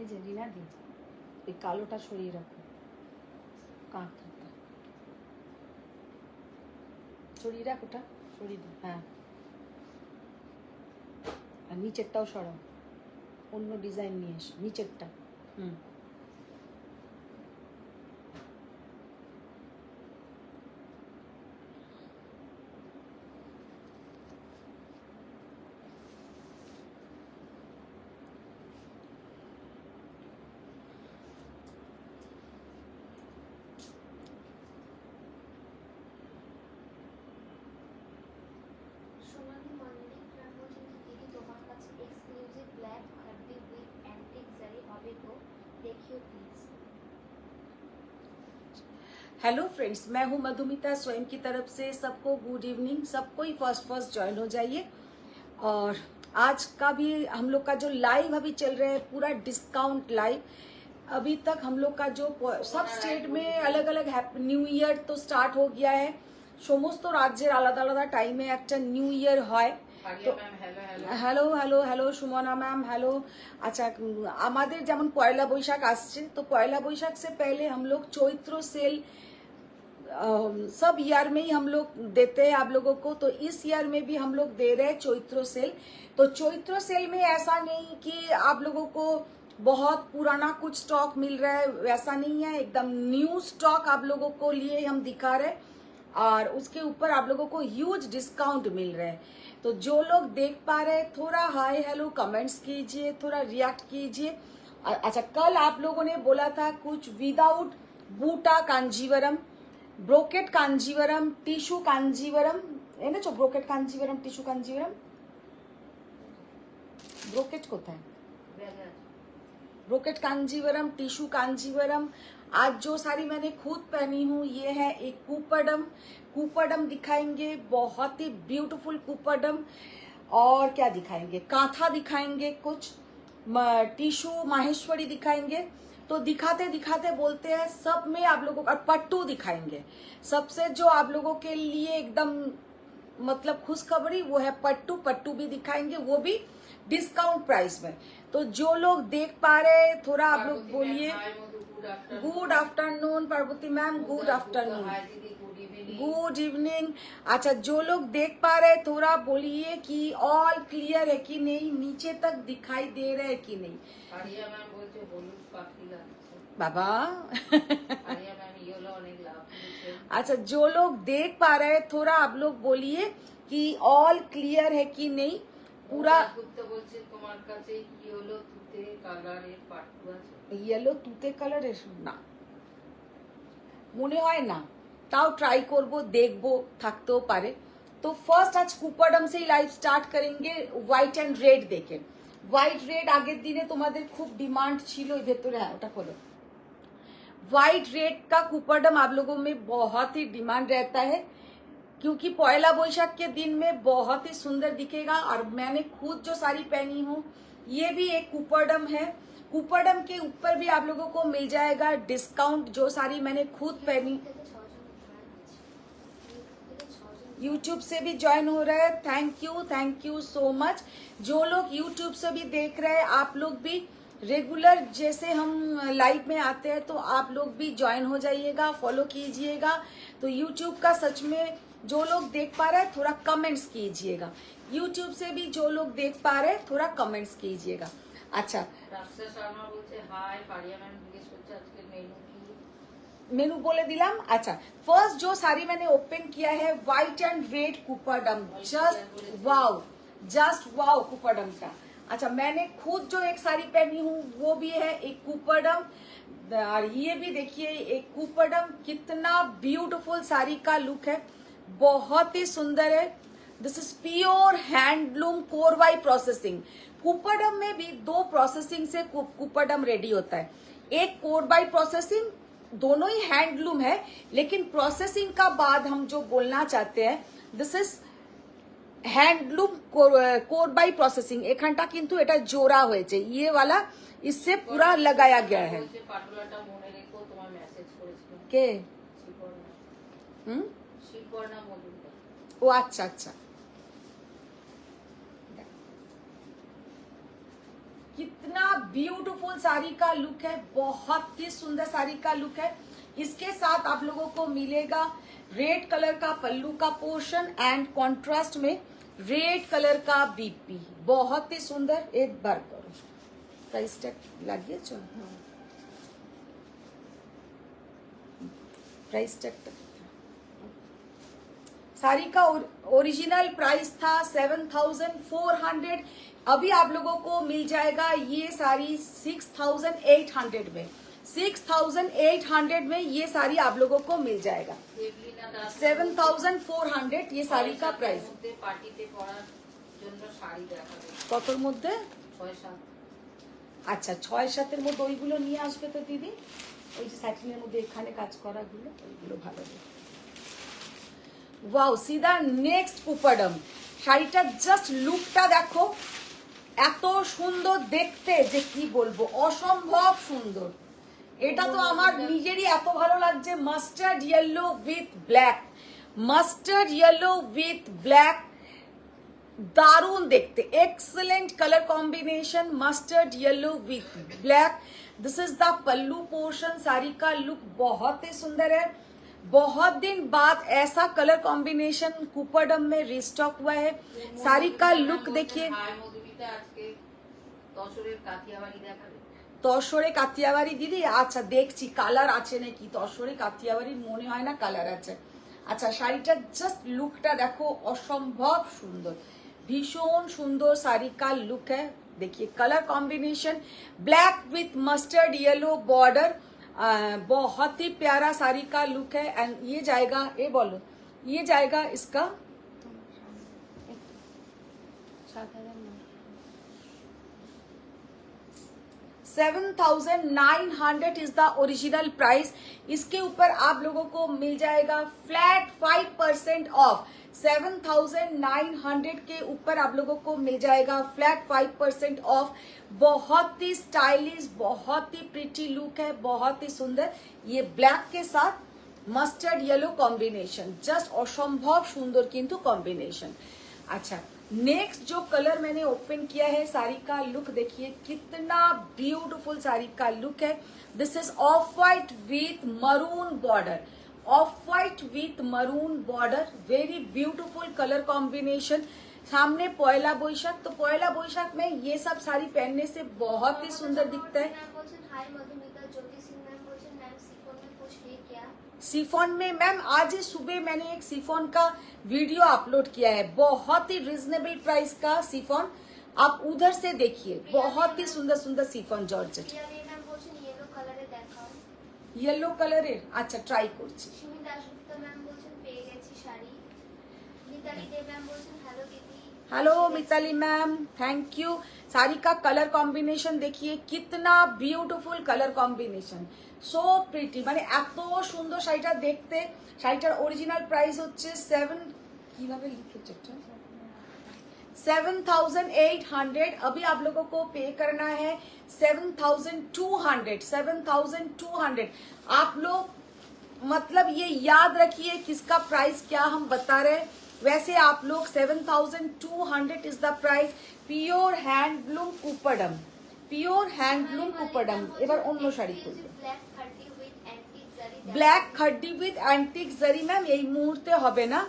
এই যে রিনা দি, এই কালোটা সরিয়ে রাখো, কাঁথটা সরিয়ে রাখ, ওটা সরিয়ে দাও। হ্যাঁ, আর নিচেরটাও সরাও, অন্য ডিজাইন নিয়ে এসো নিচেরটা। হুম, हेलो फ्रेंड्स, मैं हूं मधुमिता। स्वयं की तरफ से सबको गुड इवनिंग। सबको ही फर्स्ट ज्वाइन हो जाइए। और आज का भी हम लोग का जो लाइव अभी चल रहा है पूरा डिस्काउंट लाइव। अभी तक हम लोग का जो सब स्टेट में अलग अलग न्यू ईयर तो स्टार्ट हो गया है। समस्त राज्य आलादा आलादा टाइमे একটা নিউ ইয়ার হয়। তো hello hello hello Sumana ma'am hello. अच्छा, আমাদের যেমন পয়লা বৈশাখ আসছে, তো পয়লা বৈশাख से पहले हम लोग चैत्र सेल सब ईयर में ही हम लोग देते हैं आप लोगों को। तो इस ईयर में भी हम लोग दे रहे हैं चैत्र सेल। तो चैत्र सेल में ऐसा नहीं कि आप लोगों को बहुत पुराना कुछ स्टॉक मिल रहा है, वैसा नहीं है। एकदम न्यू स्टॉक आप लोगों को लिए हम दिखा रहे हैं और उसके ऊपर आप लोगों को ह्यूज डिस्काउंट मिल रहा है। तो जो लोग देख पा रहे हैं थोड़ा हाय हेलो कमेंट्स कीजिए, थोड़ा रिएक्ट कीजिए। अच्छा, कल आप लोगों ने बोला था कुछ विदाउट बूटा कांजीवरम, ब्रोकेट कांजीवरम, टिश्यू कांजीवरम है ना, जो brocade Kanjeevaram, tissue Kanjeevaram, brocade कोথায়, ब्रोकेट कांजीवरम, टिश्यू कांजीवरम। आज जो साड़ी मैंने खुद पहनी हूँ ये है एक कूपडम। कूपडम दिखाएंगे, बहुत ही ब्यूटीफुल कूपडम। और क्या दिखाएंगे, कांथा दिखाएंगे, कुछ टिश्यू माहेश्वरी दिखाएंगे। तो दिखाते दिखाते बोलते हैं सब में आप लोगों का पट्टू दिखाएंगे। सबसे जो आप लोगों के लिए एकदम मतलब खुशखबरी वो है पट्टू। पट्टू भी दिखाएंगे, वो भी डिस्काउंट प्राइस में। तो जो लोग देख पा रहे थोड़ा आप लोग बोलिए। Good afternoon Parvati ma'am, good afternoon, good evening. अच्छा, जो लोग देख पा रहे थोड़ा बोलिए कि ऑल क्लियर है कि नहीं, नीचे तक दिखाई दे रहा है कि नहीं। बाबा अच्छा, जो लोग देख पा रहे हैं थोड़ा आप लोग बोलिए कि ऑल क्लियर है कि नहीं पूरा। येलो তুতে কালারের না মনে হয় না, তাও ট্রাই করব, দেখবো, থাকতেও পারে। तो फर्स्ट आज কুপাডাম से ही लाइव स्टार्ट करेंगे व्हाइट एंड रेड देखे। व्हाइट रेड আগের দিনে তোমাদের খুব ডিমান্ড ছিল, এই ভেতরে হ্যাঁ ওটা খোলো। व्हाइट रेड का कुपरडम आप लोगों में बहुत ही डिमांड रहता है क्योंकि पयला बैशाख के दिन में बहुत ही सुंदर दिखेगा। और मैंने खुद जो साड़ी पहनी हूँ ये भी एक कुपरडम है। कुपरडम के ऊपर भी आप लोगों को मिल जाएगा डिस्काउंट। जो साड़ी मैंने खुद पहनी, यूट्यूब से भी ज्वाइन हो रहा है, थैंक यू सो मच। जो लोग यूट्यूब से भी देख रहे हैं आप लोग भी रेगुलर जैसे हम लाइव में आते हैं तो आप लोग भी ज्वाइन हो जाइएगा, फॉलो कीजिएगा। तो यूट्यूब का सच में जो लोग देख पा रहे हैं थोड़ा कमेंट्स कीजिएगा। यूट्यूब से भी जो लोग देख पा रहे हैं थोड़ा कमेंट्स कीजिएगा। अच्छा, मेनू बोले दिलाम। अच्छा, फर्स्ट जो साड़ी मैंने ओपन किया है white and red Kuppadam, just wow Kuppadam का। अच्छा, मैंने खुद जो एक साड़ी पहनी हूँ वो भी है एक कुपरडम। और ये भी देखिए एक कुपरडम, कितना ब्यूटीफुल साड़ी का लुक है, बहुत ही सुंदर है। This is pure handloom Korvai processing. Kuppadam में भी दो प्रोसेसिंग से कुपरडम रेडी होता है। एक कोरबाई प्रोसेसिंग, दोनों ही हैंडलूम है, लेकिन प्रोसेसिंग का बाद हम जो बोलना चाहते हैं दिस इज হ্যান্ডলুম কোরবাই প্রসেসিং। এখানটা কিন্তু এটা জোড়া হয়েছে, ইয়ে वाला इससे पूरा लगाया गया है। কে ও আচ্ছা আচ্ছা, कितना ब्यूटीफुल साड़ी का लुक है, बहुत ही सुंदर साड़ी का लुक है। इसके साथ आप लोगों को मिलेगा रेड कलर का पल्लू का पोर्शन एंड कॉन्ट्रास्ट में रेड कलर का बीपी, बहुत ही सुंदर। एक बार करो प्राइस टैग लगिए, चलो प्राइस टैग साड़ी का ओरिजिनल प्राइस था 7,400, अभी आप लोगों को मिल जाएगा ये साड़ी 6,800 में। 6,800 में ये साड़ी आप लोगों को मिल जाएगा। 7,400 ये साड़ी का प्राइस। কতর মধ্যে? 6-7। আচ্ছা 6-7-এর মধ্যে ওইগুলো নিয়ে আসবে তো দিদি, ওই যে স্যাটিনের মধ্যে এখানে কাজ করাগুলো, ওইগুলো ভালো হবে। Wow, see the next কুপাডম। শাড়িটা জাস্ট লুকটা দেখো, এত সুন্দর দেখতে যে কি বলবো, অসম্ভব সুন্দর। এটা তো আমার নিজেরই এত ভালো লাগছে। Mustard yellow with black, mustard yellow with black, दारुण देखते, excellent colour combination, mustard yellow with black. This is the pallu portion. Sari का लुक बहुत ही सुंदर है। बहुत दिन बाद ऐसा कलर कॉम्बिनेशन कुपरडम में रिस्टॉक हुआ है। साड़ी का लुक देखिए, তসরে কাতিয়াবাড়ি দিদি, আচ্ছা দেখছি কালার আছে নাকি। তসরে কাতিয়াবাড়ির মনে হয় না কালার আছে। আচ্ছা শাড়িটার জাস্ট লুকটা দেখো, অসম্ভব সুন্দর, भीषण सुंदर साड़ी का लुक है। देखिए colour combination black with mustard yellow border, बहुत ही प्यारा साड़ी का लुक है। एंड ये जाएगा, ये बोलो, ये जाएगा इसका 7,900 इज द ओरिजिनल प्राइस। इसके ऊपर आप लोगों को मिल जाएगा फ्लैट 5% ऑफ। 7,900 के ऊपर आप लोगों को मिल जाएगा फ्लैट 5% ऑफ। बहुत ही स्टाइलिश, बहुत ही प्रिटी लुक है, बहुत ही सुंदर। ये ब्लैक के साथ मस्टर्ड येलो कॉम्बिनेशन, जस्ट असंभव सुंदर किंतु कॉम्बिनेशन। अच्छा नेक्स्ट जो कलर मैंने ओपन किया है, साड़ी का लुक देखिए कितना ब्यूटीफुल साड़ी का लुक है। This is of white with maroon border, of white with maroon border, very beautiful colour combination. सामने पहला बैशाख, तो पहला बैशाख में ये सब साड़ी पहनने से बहुत ही सुंदर दिखता है। सिफोन में मैम आज ही सुबह मैंने एक सिफोन का वीडियो अपलोड किया है, बहुत ही रिजनेबल प्राइस का सिफोन, आप उधर से देखिए, बहुत ही सुंदर सुंदर सिफोन जॉर्जेट। येलो कलर है, अच्छा ट्राई করছি। Hello Mitali ma'am, thank you. Sari का कलर कॉम्बिनेशन देखिए कितना beautiful colour combination, so pretty, माने এত সুন্দর শাড়িটা দেখতে। শাড়িটার অরিজিনাল প্রাইস হচ্ছে 7,800। अभी आप लोगों को पे करना है 7,200। 7,200 आप लोग मतलब ये याद रखिए किसका प्राइस क्या हम बता रहे हैं। वैसे आप लोग 7,200 is the price. Pure handloom Kuppadam, pure handloom Kuppadam. এবার অন্য শাড়ি করবে, black khaddi with antique zari. Ma'am এই মুহূর্তে হবে না,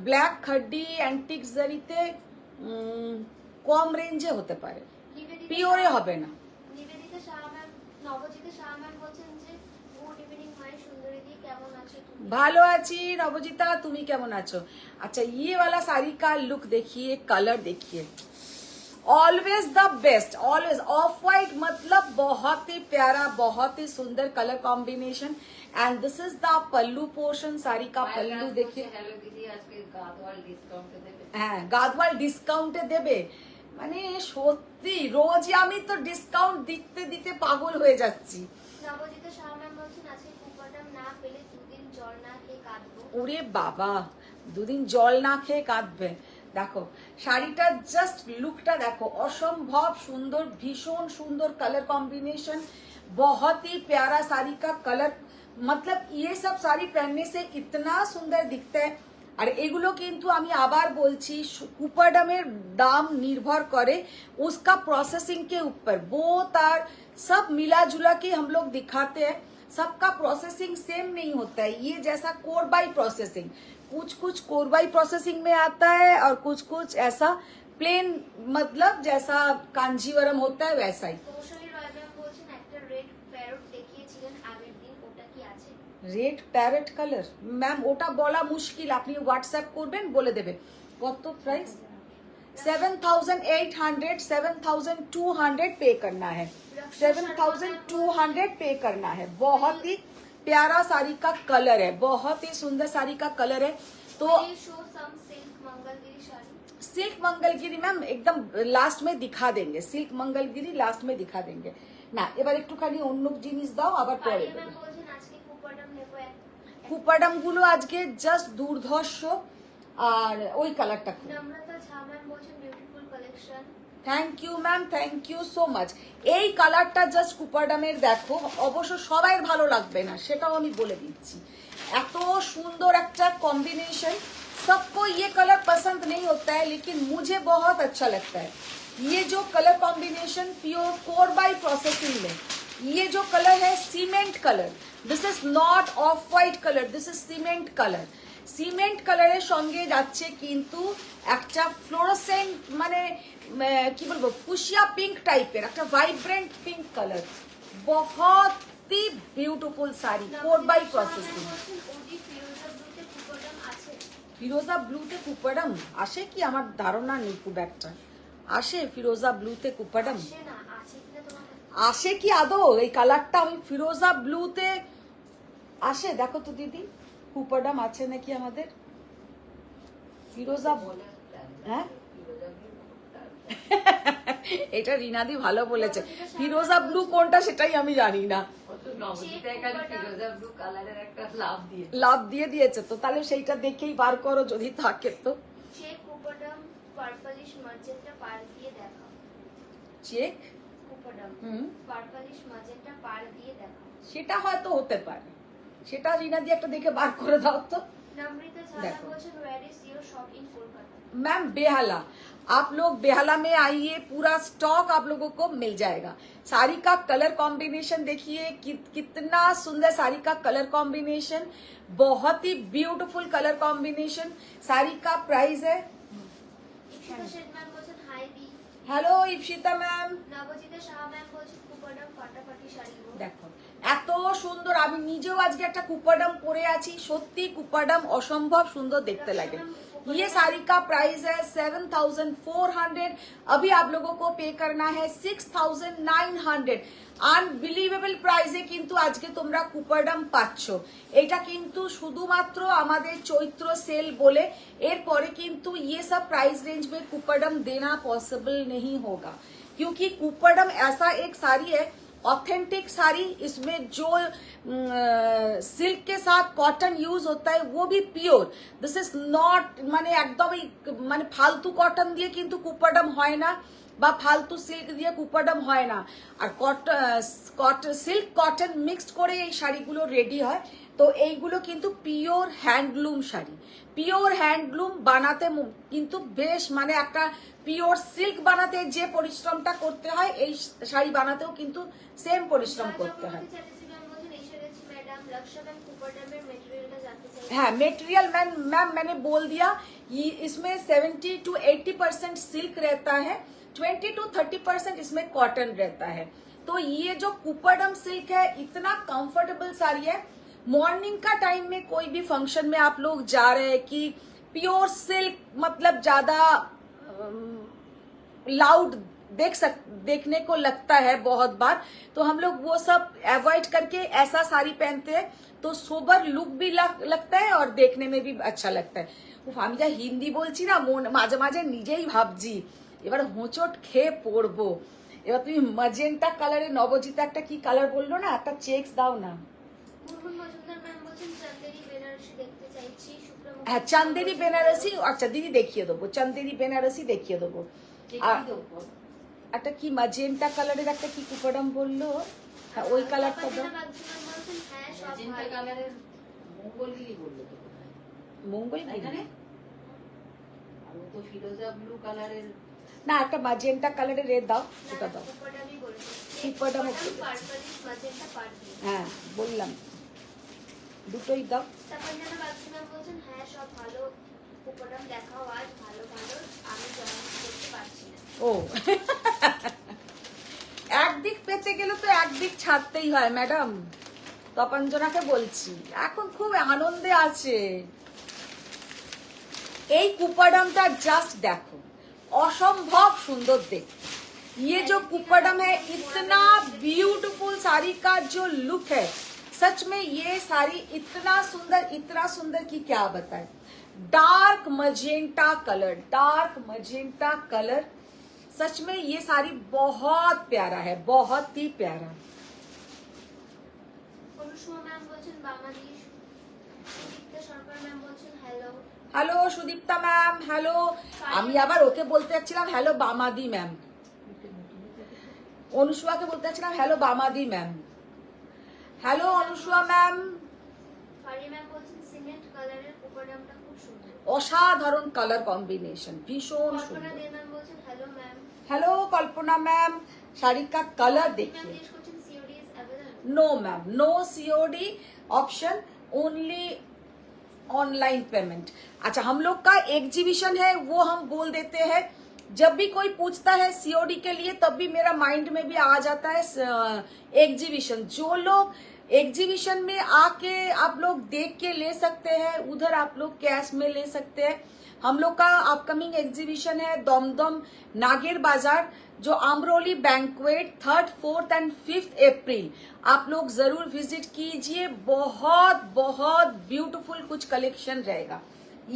ব্ল্যাক খাড্ডি অ্যান্টিক জারিতে কম রেঞ্জে হতে পারে, পিওরে হবে না। ভালো আছি নবজিতা, তুমি কেমন আছো? अच्छा ये वाला साड़ी का लुक देखिए, कलर देखिए, always the best, always. Of white मतलब बहुत ही प्यारा, बहुत ही सुंदर colour combination. And this is the pallu portion. Sari का पल्लू देखिए, হ্যাঁ গাদওয়াল ডিসকাউন্টে দেবে, মানে সত্যি রোজই আমি তো ডিসকাউন্ট দিতে দিতে পাগল হয়ে যাচ্ছি। ওরে বাবা, দুদিন জল না খেয়ে কাঁদবে। দেখো শাড়িটার জাস্ট लुकটা देखो, असंभव सुंदर, भीषण सुंदर कलर कॉम्बिनेशन, बहुत ही प्यारा साड़ी का कलर। मतलब ये सब साड़ी पहनने से इतना सुंदर दिखता है। আর এগুলো কিন্তু আমি আবার বলছি কুপাডামের দাম निर्भर करे उसका प्रोसेसिंग के ऊपर। वो तार सब मिला जुला के हम लोग दिखाते हैं, सबका प्रोसेसिंग सेम नहीं होता है। ये जैसा कोर बाई प्रोसेसिंग, कुछ कुछ कोर बाई प्रोसेसिंग में आता है और कुछ कुछ ऐसा प्लेन, मतलब जैसा कांजीवरम होता है वैसा ही। রেড প্যারেট কালার ম্যাম ওটা বলা মুশকিল, আপনি হোয়াটসঅ্যাপ করবেন বলে দেবে। কত প্রাইস? 7,800 7,200 पे करना है, 7,200 पे करना है। बहुत ही प्यारा साड़ी का कलर है, बहुत ही सुंदर साड़ी का कलर है। तो सिल्क मंगलगिरी मैम एकदम लास्ट में दिखा देंगे, सिल्क मंगलगिरी लास्ट में दिखा देंगे ना। এবার একটুখানি অন্য জিনিস দাও আবার পরে দেবো। কুপাডাম গুলো আজকে জাস্ট দুর্ধর্ষ। আর ওই কালারটা thank you ma'am, thank you so much. এই কালারটা জাস্ট কুপাডামের দেখো, অবশ্য সবাই ভালো লাগবে না সেটাও আমি বলে দিচ্ছি। এত সুন্দর একটা কম্বিনেশন, सबको ये कलर पसंद नहीं होता है लेकिन मुझे बहुत अच्छा लगता है। ये जो colour combination pure Korvai processing में, ये जो कलर है cement colour, this is not off white colour, this is cement colour. Cement कलरेर संगे जाচ্ছে কিন্তু একটা ফ্লোরোসেন্ট মানে কি বলবো ফুশিয়া পিঙ্ক টাইপের একটা ভাইব্রেন্ট পিঙ্ক কালার। बहुत ही beautiful sari Korvai processing. ফিরোজা ব্লুতে কুপাডাম আসে কি আমার ধারণা নেই খুব একটা। আসে ফিরোজা ব্লুতে কুপাডাম আসে কি আদৌ? এই কালারটা আমি ফিরোজা ব্লুতে আসে দেখো তো দিদি, কুপাডাম আছে নাকি আমাদের ফিরোজা? হ্যাঁ এটা রিনাদি ভালো বলেছে, ফিরোজা ব্লু কোনটা সেটাই আমি জানি না। লাভ দিয়ে দিয়েছে তো, তাহলে সেইটা দেখেই বার করো যদি থাকে তো। চেক সেটা হয়তো হতে পারে, সেটা রিনাদি একটা দেখে বার করে দাও তো। मैम बेहला, आप लोग बेहला में आइए, पूरा स्टॉक आप लोगों को मिल जाएगा। साड़ी का कलर कॉम्बिनेशन देखिए कितना सुंदर साड़ी का कलर कॉम्बिनेशन, बहुत ही ब्यूटीफुल कलर कॉम्बिनेशन। साड़ी का प्राइस है, हेलो इप्सिता मैम, देखो এত সুন্দর। আমি নিজেও আজকে একটা কুপাডাম পরে আছি, সত্যি কুপাডাম অসম্ভব সুন্দর দেখতে লাগে। ये साड़ी का प्राइस है 7,400, अभी आप लोगों को पे करना है 6,900। আনবিলিভেবল প্রাইসে কিন্তু আজকে তোমরা কুপাডাম পাচ্ছ। এটা কিন্তু শুধুমাত্র আমাদের চৈত্র সেল বলে, এরপরে কিন্তু ये सब प्राइस रेंज में कुपाडम देना पॉसिबल नहीं होगा, क्योंकि कुपाडम ऐसा एक साड़ी है ऑथेंटिक साड़ी, इसमें जो सिल्क के साथ कॉटन यूज होता है वो भी प्योर। दिस इज नॉट মানে একদমই মানে ফালতু কটন দিয়ে কিন্তু কুপাডাম হয় না, বা ফালতু সিল্ক দিয়ে কুপাডাম হয় না। আর সিল্ক কটন মিক্সড করে এই শাড়িগুলো রেডি হয়। তো এইগুলো কিন্তু pure handloom sari, pure handloom বানাতে কিন্তু বেশ মানে একটা পিওর সিল্ক বানাতে যে পরিশ্রমটা করতে হয় এই শাড়ি বানাতেও কিন্তু সেম পরিশ্রম করতে হয়। हाँ मेटेरियल मैम मैंने बोल दिया, इसमें 70 to 80% सिल्क रहता है, 20 to 30% इसमें कॉटन रहता है। तो ये जो कुपाडम सिल्क है इतना कंफर्टेबल साड़ी है। मॉर्निंग का टाइम में कोई भी फंक्शन में आप लोग जा रहे हैं कि प्योर सिल्क मतलब ज्यादा लाउड देखने को लगता है बहुत बार, तो हम लोग वो सब अवॉइड करके ऐसा साड़ी पहनते हैं तो सोबर लुक भी लगता है और देखने में भी अच्छा लगता है। আমি যা হিন্দি বলছি না মাঝে মাঝে নিজেই ভাবছি এবার হোঁচট খেয়ে পড়বো। এবার তুমি ম্যাজেন্টা কালারে নবজিতা একটা কি কালার বললো না, একটা চেকস দাও না। হ্যাঁ চান্দেরি বেনারসি, আচ্ছা দিদি দেখিয়ে দেবো, চান্দেরি বেনারসি দেখিয়ে দেবো। একটা কি ম্যাজেন্টা কালারের একটা কি কুপাডাম বললো, হ্যাঁ ওই কালারটা দাও। মঙ্গলগিরি আমি তো ফিরোজা ব্লু কালারের না, একটা ম্যাজেন্টা কালারের রেড দাও, ওটা দাও। কুপাডামই বলেছি। কুপাডাম পার্পলিশ ম্যাজেন্টা পার্পল। হ্যাঁ বললাম, দুটোই দাও। তারপর যেন বাচ্চা ম্যাম বলছেন হ্যাঁ সব ভালো কুপাডাম দেখাও আজ ভালো ভালো, আমি জয়েন করতে পারছি না। ও একদিক পেতে গেলে তো একদিক ছাড়তেই হয় ম্যাডাম, তপঞ্জনাকে বলছি এখন খুব আনন্দে আছে। এই কুপাডামটা জাস্ট দেখো, असंभव सुंदर देख। ये जो कुपड़म है इतना ब्यूटीफुल साड़ी का जो लुक है, सच में ये साड़ी इतना सुंदर कि क्या बताए। डार्क मजेंटा कलर, सच में ये साड़ी बहुत प्यारा है, बहुत ही प्यारा। অনুষ্মা ম্যাম বলছেন বাংলাদেশ, সুদীপ্তা সরকার ম্যাম বলছেন hello. Hello Sudipta ma'am, hello. আমি আবার ওকে বলতে যাচ্ছিলাম হ্যালো বামাদি ম্যাম, অনুষ্মাকে বলতে যাচ্ছিলাম hello Bamadi ma'am. Hello Anushma ma'am. Fari ma'am বলছেন সিমেন্ট কালারের কুপাডামটা খুব সুন্দর, অসাধারণ কালার কম্বিনেশন, ভীষণ কল্পনা সুন্দর। দে ম্যাম বলছেন hello ma'am. Hello Kalpana ma'am, sari का कलर ম্যাম देखिए। জিজ্ঞেস করছেন COD is available. No ma'am, no COD option, only online payment. अच्छा, हम लोग का एग्जीबिशन है वो हम बोल देते हैं, जब भी कोई पूछता है सीओडी के लिए तब भी मेरा माइंड में भी आ जाता है एग्जीबिशन। जो लोग एग्जीबिशन में आके आप लोग देख के ले सकते हैं, उधर आप लोग कैश में ले सकते हैं। हम लोग का अपकमिंग एग्जीबिशन है दमदम नागेर बाजार, जो Amroli banquet 3rd, 4th and 5th अप्रैल। आप लोग जरूर विजिट कीजिए, बहुत बहुत ब्यूटीफुल कुछ कलेक्शन रहेगा।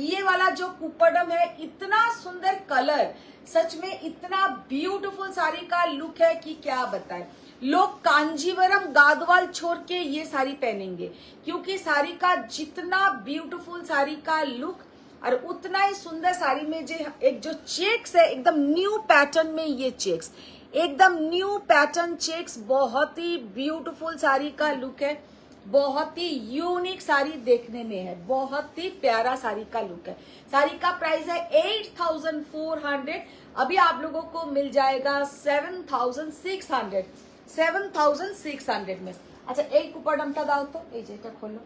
ये वाला जो कुपड़म है इतना सुंदर कलर, सच में इतना ब्यूटीफुल साड़ी का लुक है कि क्या बताएं। लोग कांजीवरम गादवाल छोड़ के ये साड़ी पहनेंगे, क्योंकि साड़ी का जितना ब्यूटीफुल साड़ी का लुक और उतना ही सुंदर साड़ी में जो एक जो चेक्स है, एकदम न्यू पैटर्न में ये चेक्स, एकदम न्यू पैटर्न चेक्स, बहुत ही ब्यूटीफुल साड़ी का लुक है, बहुत ही यूनिक साड़ी देखने में है, बहुत ही प्यारा साड़ी का लुक है। साड़ी का प्राइस है 8400, अभी आप लोगों को मिल जाएगा 7600 में। अच्छा, एक कुपड़मटा दाओ तो, এই যে এটা খোলো।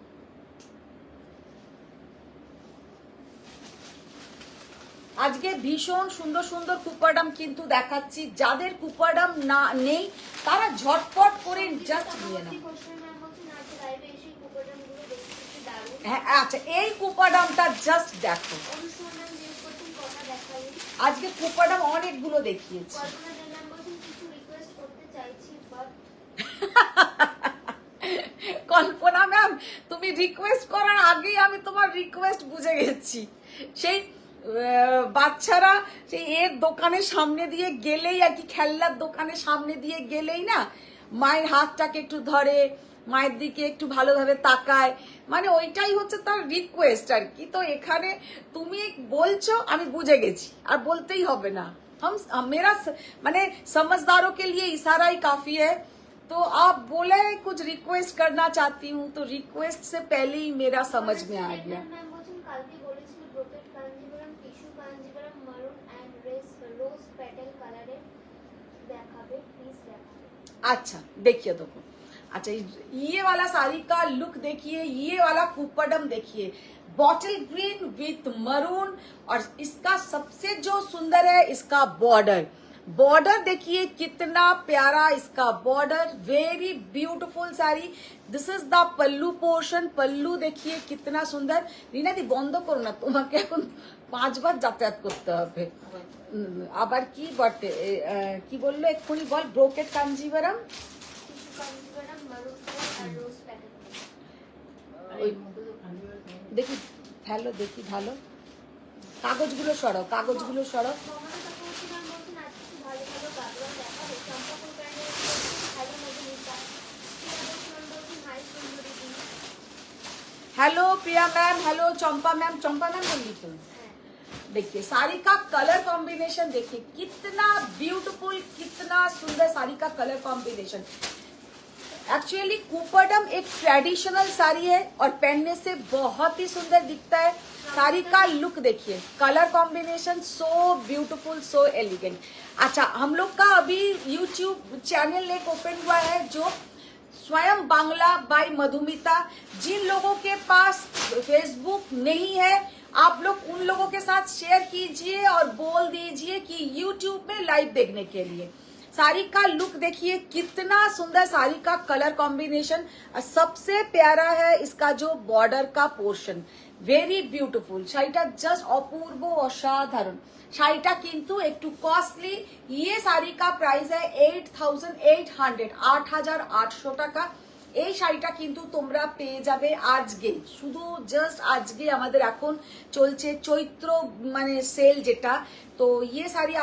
আজকে ভীষণ সুন্দর সুন্দর কুপাডাম কিন্তু দেখাচ্ছি, যাদের কুপাডাম না নেই তারা ঝটপট করে জাস্ট নিয়ে নাও। ম্যাম বলছেন আজ লাইভে এসে কুপাডামগুলো দেখতে দারুণ। হ্যাঁ আচ্ছা, এই কুপাডামটা জাস্ট দেখো। অনুষ্মা ম্যাম জিজ্ঞেস করছেন কটা দেখাবি। আজকে কুপাডাম অনেকগুলো দেখিয়েছি। কল্পনা দে ম্যাম বলছেন কিছু রিকোয়েস্ট করতে চাইছি বাট। কল্পনা ম্যাম, তুমি রিকোয়েস্ট করার আগেই আমি তোমার রিকোয়েস্ট বুঝে গেছি। সেই বাচ্চারা সেই এর দোকানের সামনে দিয়ে গেলেই আর কি, খেলনার দোকানের সামনে দিয়ে গেলেই না মায়ের হাতটাকে একটু ধরে, মায়ের দিকে একটু ভালোভাবে তাকায়, মানে ওইটাই হচ্ছে তার রিকোয়েস্ট আর কি। তো এখানে তুমি বলছো, আমি বুঝে গেছি, আর বলতেই হবে না। मेरा माने समझदारों के लिए इशारा ही काफी है। तो आप बोले कुछ रिक्वेस्ट करना चाहती हूँ, तो रिक्वेस्ट से पहले ही मेरा समझ में आ गया। ম্যাম বলছেন কালকে বলেছিল ব্রোকেট কাঞ্জিবরম, টিস্যু কাঞ্জিবরম, মারুন এন্ড রোজ পেটাল কালারে দেখাবে, প্লিজ দেখাবে। अच्छा देखिए, देखो, अच्छा ये वाला साड़ी का लुक देखिए, ये वाला कुपड़म देखिए, बॉटल ग्रीन विथ मरून, और इसका सबसे जो सुंदर है इसका बॉर्डर देखिए कितना प्यारा इसका border, very beautiful sari. This is the pallu portion, pallu देखिए कितना सुंदर। रीना दी बंद करो ना, তোমাকে এখন 5 বার যাতায়াত করতে হবে। আবার কি বটে, কি বললো এক্ষুনি বল, ব্রোকেট কাঞ্জিভারাম, টিস্যু কাঞ্জিবরম, মারুন আর রোজ পেটাল। দেখি ভালো, দেখি ভালো, কাগজগুলো সরাও, কাগজগুলো সরাও। মমতা চক্রবর্তী ম্যাম বলছেন আজ কিছু ভালো ভালো গাদওয়াল দেখাবে। চম্পাপুর ব্র্যান্ডের হ্যালো মধুমিতা। ম্যাম বলছেন হাই সুন্দরী দিন। हेलो प्रिया मैम, हेलो चंपा मैम, चंपा मैम बोली तो। হ্যাঁ देखिए साड़ी का कलर कॉम्बिनेशन देखिए कितना ब्यूटीफुल, कितना सुंदर साड़ी का कलर कॉम्बिनेशन। एक्चुअली कुपडम एक ट्रेडिशनल साड़ी है और पहनने से बहुत ही सुंदर दिखता है। साड़ी का लुक देखिए, colour combination so beautiful, so elegant. अच्छा, हम लोग का अभी यूट्यूब चैनल एक ओपन हुआ है जो स्वयं बांग्ला बाय मधुमिता। जिन लोगों के पास फेसबुक नहीं है, आप लोग उन लोगों के साथ शेयर कीजिए और बोल दीजिए कि यूट्यूब में लाइव देखने के लिए। साड़ी का लुक देखिए, कितना सुंदर साड़ी का कलर कॉम्बिनेशन। सबसे प्यारा है इसका जो बॉर्डर का पोर्शन, वेरी ब्यूटीफुल। শাড়িটা জাস্ট অপূর্ব, অসাধারণ। শাড়িটা কিন্তু একটু কস্টলি। ये साड़ी का प्राइस है 8,800, 8,800 টাকা। এই শাড়িটা কিন্তু তোমরা পেয়ে যাবে আজকে, শুধু জাস্ট আজকে। আমাদের এখন চলছে চৈত্র মানে সেল যেটা, तो ये साड़ी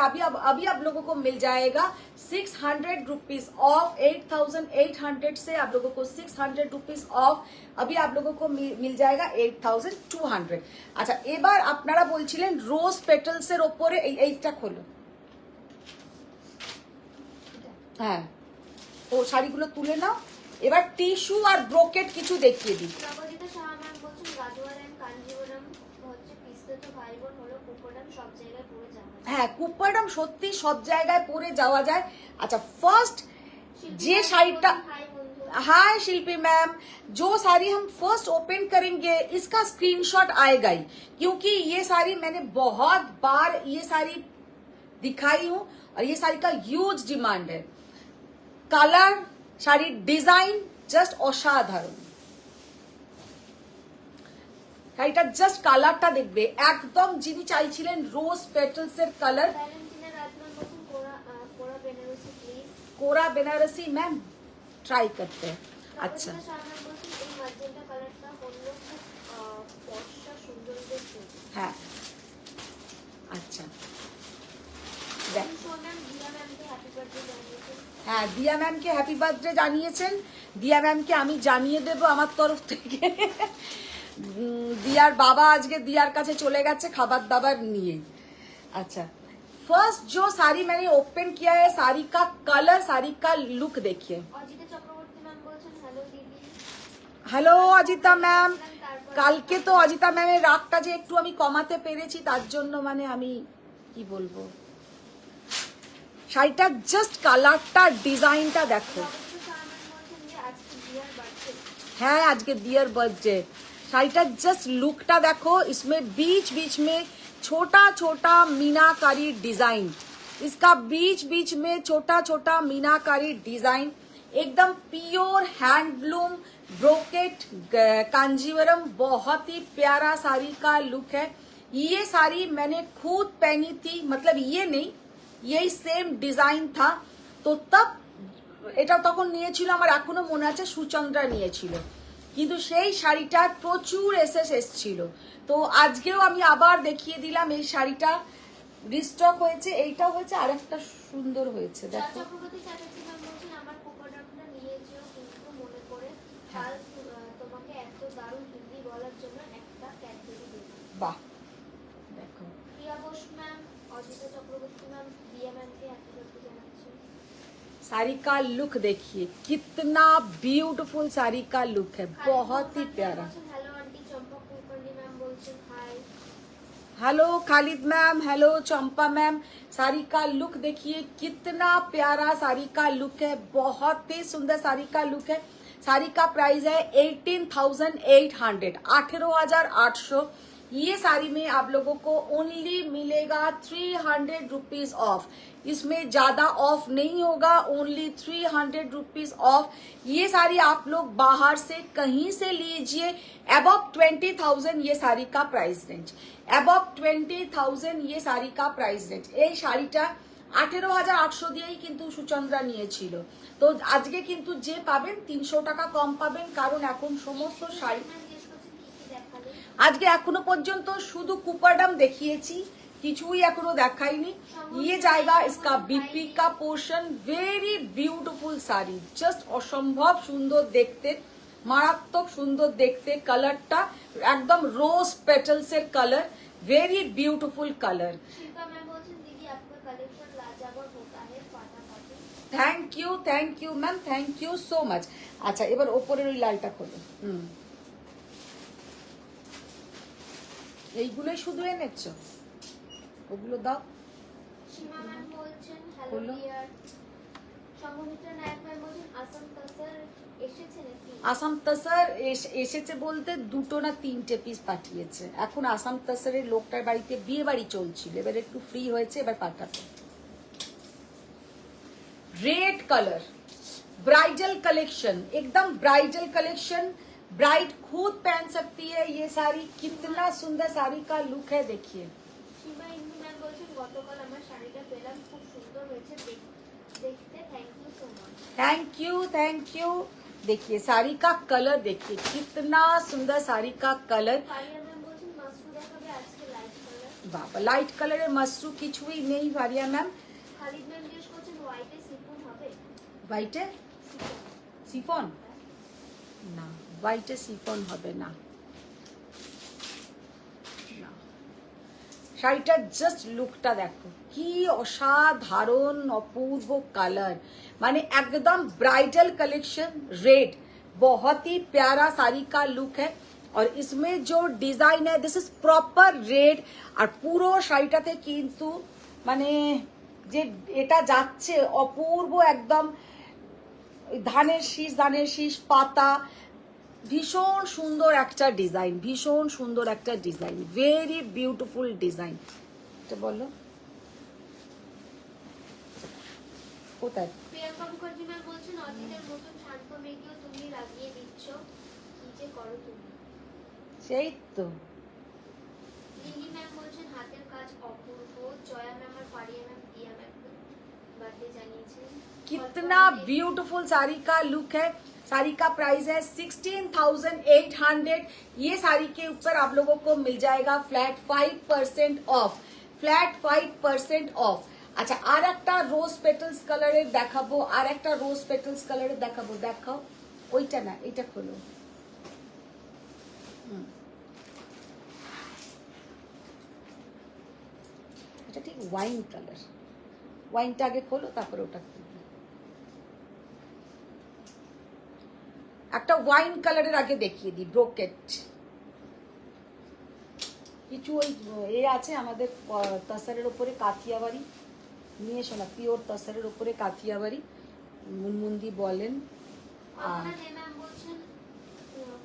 अभी आप लोगों को मिल जाएगा 600 रुपीज ऑफ। 8,800 से आप लोगों को 600 रुपीज ऑफ अभी आप लोगों को मिल जाएगा 8,200। अच्छा, এবার আপনারা বলছিলেন রোজ পেটালস এর উপরে এইটা খোলো। হ্যাঁ, ও শাড়িগুলো তুলে নাও। এবার টিস্যু আর ব্রোকেট কিছু দেখিয়ে দিই। নবজিতা শাহ ম্যাম বলছেন গাদোয়ার এন্ড কাঞ্জিবরম হচ্ছে পিস্তা তো ভাই বোন হলো কুপডাম সব জায়গায় পরে যাওয়া যায়। হ্যাঁ, কুপডাম সত্যি সব জায়গায় পরে যাওয়া যায়। अच्छा, फर्स्ट जे শাড়িটা, হাই বন্ধু। हाय शिल्पी मैम, जो साड़ी हम फर्स्ट ओपन करेंगे इसका स्क्रीनशॉट आएगा ही, क्योंकि ये साड़ी मैंने बहुत बार ये साड़ी दिखाई हूँ और ये साड़ी का ह्यूज डिमांड है। कलर, শাড়ির ডিজাইন জাস্ট অসাধারণ। শাড়িটা জাস্ট কালারটা দেখবে, একদম যিনি চাইছিলেন রোজ পেটালস এর কালার। ভ্যালেন্টিনা রাজমান বলছেন Kora Benarasi please. Kora Benarasi ma'am try करते हैं। अच्छा, নবজিতা শাহ ম্যাম বলছেন এই ম্যাজেন্টা কালারটা হলো খুব ফর্সা সুন্দরদের জন্য। হ্যাঁ, আচ্ছা দেখ। ম্যাম দিয়া ম্যামকে হ্যাপি বার্থডে জানিয়েছেন। হ্যাঁ, দিয়া ম্যামকে হ্যাপি বার্থডে জানিয়েছেন। দিয়া ম্যামকে আমি জানিয়ে দেব আমার তরফ থেকে। দিয়ার বাবা আজকে দিয়ার কাছে চলে গেছে খাবার দাবার নিয়ে। अच्छा, फर्स्ट जो साड़ी मैंने ओपन किया है, साड़ी का कलर, साड़ी का लुक देखिए। অজিতা চক্রবর্তী ম্যাম বলছেন হ্যালো দিদি। হ্যালো অজিতা ম্যাম, কালকে তো অজিতা ম্যামের রাগটা যে একটু আমি কমাতে পেরেছি, তার জন্য মানে আমি কি বলবো, শাড়িটা জাস্ট কালারটা, ডিজাইনটা দেখো। নবজিতা শাহ ম্যাম বলছেন যে আজকে দিয়ার বার্থডে। হ্যাঁ, আজকে দিয়ার বার্থডে। শাড়িটা জাস্ট লুকটা দেখো, इसमें बीच बीच में छोटा छोटा मीनाकारी डिजाइन, इसका बीच बीच में छोटा छोटा मीनाकारी डिजाइन, एकदम प्योर हैंडलूम ब्रोकेट कांजीवरम। बहुत ही प्यारा साड़ी का लुक है। ये साड़ी मैंने खुद पहनी थी, मतलब ये नहीं, यही सेम डिजाइन था। तो तब এটা তখন নিয়েছিল, আমার এখনো মনে আছে সুচন্দ্রা নিয়েছিল, কিন্তু সেই শাড়িটার প্রচুর এসএস এসেছিল। তো আজকেও আমি আবার দেখিয়ে দিলাম, এই শাড়িটা রিস্টক হয়েছে। এইটাও হয়েছে, আরেকটা সুন্দর হয়েছে দেখো। চক্রবর্তী চ্যাটার্জি ম্যাম বলছেন আমার কুপডামটা নিয়েছো কিন্তু মনে করে কাল তোমাকে এত দারুণ হিন্দি বলার জন্য একটা ক্যাডবেরি দেব। বাহ, দেখো। প্রিয়া বোস ম্যাম, অজিতা চক্রবর্তী ম্যাম, দিয়া ম্যামকে হ্যাপি বার্থডে জানাচ্ছেন। साड़ी का लुक देखिए, कितना ब्यूटीफुल साड़ी का लुक है, बहुत ही प्यारा। Hello aunty Champa Kulkarni ma'am বলছেন hi. Hello Khalid ma'am, hello Champa ma'am. Sari का लुक देखिए, कितना प्यारा साड़ी का लुक है, बहुत ही सुंदर साड़ी का लुक है। साड़ी का प्राइस है 18,800, 18,800। ये साड़ी में आप लोगों को ओनली मिलेगा 300 रुपीज ऑफ। इसमें ज्यादा ऑफ नहीं होगा, ओनली 300 रुपीज ऑफ। ये साड़ी आप लोग बाहर से कहीं से लीजिए, अबव 20,000 ये साड़ी का प्राइस रेंज, अबव 20,000 ये साड़ी का प्राइस रेंज। এই শাড়িটা 18,800 দিয়েই কিন্তু সুচন্দ্রা নিয়েছিল। তো আজকে কিন্তু যে পাবেন 300 টাকা কম পাবেন, কারণ এখন সমস্ত শাড়ি আজকে এখনো পর্যন্ত শুধু কুপারডাম দেখিয়েছি, কিছুই এখনো দেখাইনি। ये जाएगा इसका बीपी का portion, very beautiful sari, just অসম্ভব সুন্দর দেখতে, মারাত্মক সুন্দর দেখতে। কালারটা একদম রোজ পেটালস এর colour, very beautiful colour. Shilpa ma'am बोलছেন दीदी आपका कलेक्शन लाजवाब होता है, फाटाफाटी। Thank you ma'am, thank you so much. আচ্ছা এবার ওপরের ওই লালটা খোলো। এইগুলোই শুধু এনেছো, ওগুলো দাও। সীমা ম্যাম বলছেন হ্যালো বলো। ডিয়ার। সংগঠিতা নায়ক ম্যাম বলছেন আসাম তাসার এসেছে নাকি? আসাম তাসার এসেছে বলতে 2 না 3টে পিস পাঠিয়েছে। এখন আসাম তাসারের লোকটার বাড়িতে বিয়ে বাড়ি চলছিল, এবার একটু ফ্রি হয়েছে, এবার পাঠাবে। रेड कलर ब्राइडल कलेक्शन, एकदम ब्राइडल कलेक्शन, ब्राइड खुद पहन सकती है ये साड़ी। कितना सुंदर साड़ी का लुक है, देखिए। সীমা ইন্দু ম্যাম বলছেন গতকাল আমার শাড়িটা পেলাম, খুব সুন্দর হয়েছে দেখতে, thank you so much. Thank you. देखिए साड़ी का कलर, देखिए कितना सुंदर साड़ी का कलर। ফারিয়া ম্যাম বলছেন মাসরু দেখাবে আজকে লাইট কালার। বাবা লাইট কালারের মাশরু কিছুই নেই ভারিয়া ম্যাম। খালিদ ম্যাম জিজ্ঞেস করছেন হোয়াইটে সিফন হবে? হোয়াইটে সিফন না, হোয়াইটে সিফন হবে না। না, শাড়িটার জাস্ট লুকটা দেখো, কি অসাধারণ অপূর্ব কালার, মানে एकदम ब्राइडल कलेक्शन रेड, बहुत ही प्यारा साड़ी का लुक है। और इसमें जो डिजाइन है दिस इज प्रॉपर रेड। আর পুরো শাড়িটাতে কিন্তু মানে যে এটা যাচ্ছে অপূর্ব একদম ধানের শীষ পাতা, ভীষণ সুন্দর একটা ডিজাইন, ভীষণ সুন্দর একটা ডিজাইন, ভেরি বিউটিফুল ডিজাইন। এটা বলো কোথায়? প্রিয়াঙ্কা মুখার্জি ম্যাম বলছেন অতীতের মতন শান্ত মেয়েকেও তুমি লাগিয়ে দিচ্ছ, কি যে করো তুমি। সেই তো। লিলি ম্যাম বলছেন হাতের কাজ অপূর্ব। জয়া ম্যাম আর ফারিয়া ম্যাম দিয়া ম্যাম বার্থডে জানিয়েছেন। कितना ब्यूटीफुल साड़ी का लुक है। साड़ी का प्राइस है 16,800। ये साड़ी के ऊपर आप लोगों को मिल जाएगा फ्लैट 5% ऑफ, फ्लैट 5% ऑफ। আচ্ছা আর একটা রোজ পেটালস কালারের দেখাবো, আর একটা রোজ পেটালস কালারের দেখাবো, দেখাও। ওইটা না, এটা খোলো। এটা ঠিক ওয়াইন কালার, ওয়াইনটা আগে খোলো তারপরে ওটা খুলবে। একটা ওয়াইন কালারের আগে দেখিয়ে দিই, ব্রোকেট কিছু ওই এ আছে আমাদের তাসারের উপরে কাথিয়াবাড়ি নিয়ে এসো না, পিওর তাসারের উপরে কাথিয়াবাড়ি মুনমুন্দি বলেন। আপনার ম্যাম বলছেন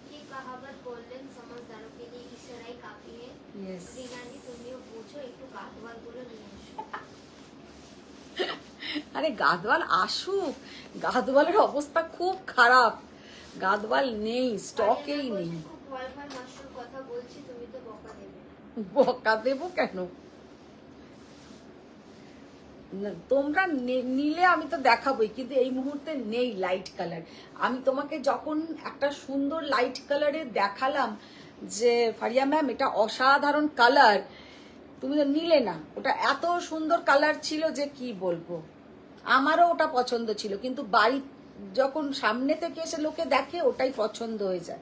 কি কাহাবত বললেন সমঝদারোं के लिए इशाराई काफी है। Yes. রিনানি তুমিও বুঝো, একটু গাদওয়াল গুলো নিয়ে এসো। আরে গাদওয়াল আসুক, গাদওয়ালের অবস্থা খুব খারাপ, গাদওয়াল নেই, স্টকেই নেই। খুব ভয় ভয় মাশরুর কথা বলছি, তুমি তো বকা দেবে। বকা দেবো কেন? না, তোমরা নিলে আমি তো দেখাবোই, কিন্তু এই মুহূর্তে নেই লাইট কালার। আমি তোমাকে যখন একটা সুন্দর লাইট কালারে দেখালাম যে ফারিয়া ম্যাম এটা অসাধারণ কালার, তুমি তো নিলে না। ওটা এত সুন্দর কালার ছিল যে কি বলবো, আমারও ওটা পছন্দ ছিল, কিন্তু বাড়ি যখন সামনে থেকে এসে লোকে দেখে ওটাই পছন্দ হয়ে যায়।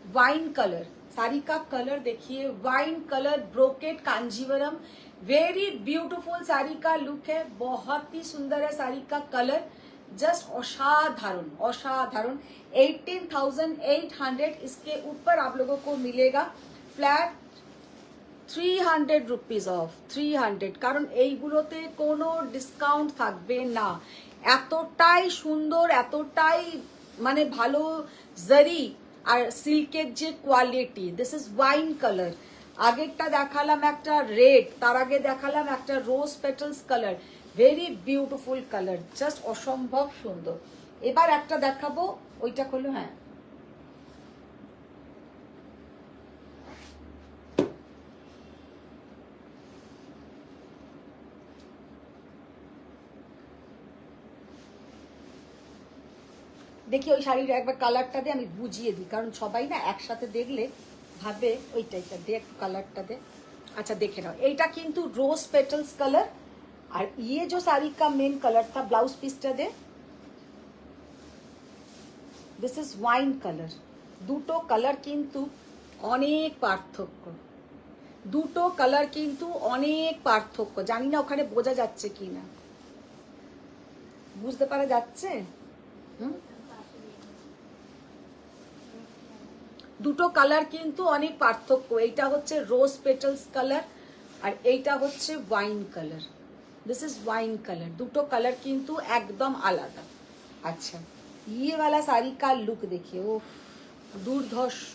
वाइन कलर साड़ी का कलर देखिए, wine colour brocade Kanjeevaram, very beautiful sari का लुक है, बहुत ही सुंदर है साड़ी का कलर, जस्ट असाधारण असाधारण। 18,800 इसके ऊपर आप लोगों को मिलेगा फ्लैट 300 रुपीज ऑफ, 300, কারণ এইগুলোতে কোনো ডিসকাউন্ট থাকবে না। এতটাই সুন্দর, এতটাই মানে ভালো জারি আর সিল্কের যে quality. This is wine colour. আগেরটা দেখালাম একটা রেড, তার আগে দেখালাম একটা rose petals colour, very beautiful colour, just অসম্ভব সুন্দর। এবার একটা দেখাবো, ওইটা খোলো। হ্যাঁ দেখি ওই শাড়ির একবার কালারটা দে, আমি বুঝিয়ে দিই, কারণ সবাই না একসাথে দেখলে ভাবে ওইটাইটা দে, একটু কালারটা দে। अच्छा देखे नाओ, এইটা কিন্তু রোজ পেটালস কালার, আর ये जो साड़ी का मेन कलर था, ब्लाउज পিসটা দে, দিস ইজ ওয়াইন কালার। দুটো কালার কিন্তু অনেক পার্থক্য, দুটো কালার কিন্তু অনেক পার্থক্য, জানি না ওখানে বোঝা যাচ্ছে কিনা। বুঝতে পারা যাচ্ছে? হুম, দুটো কালার কিন্তু অনেক পার্থক্য। এইটা হচ্ছে রোজ পেটালস কালার আর এইটা হচ্ছে wine colour. This is wine colour. দুটো কালার কিন্তু একদম আলাদা। আচ্ছা, ये वाला साड़ी का लुक देखिए, ও দুর্ধর্ষ।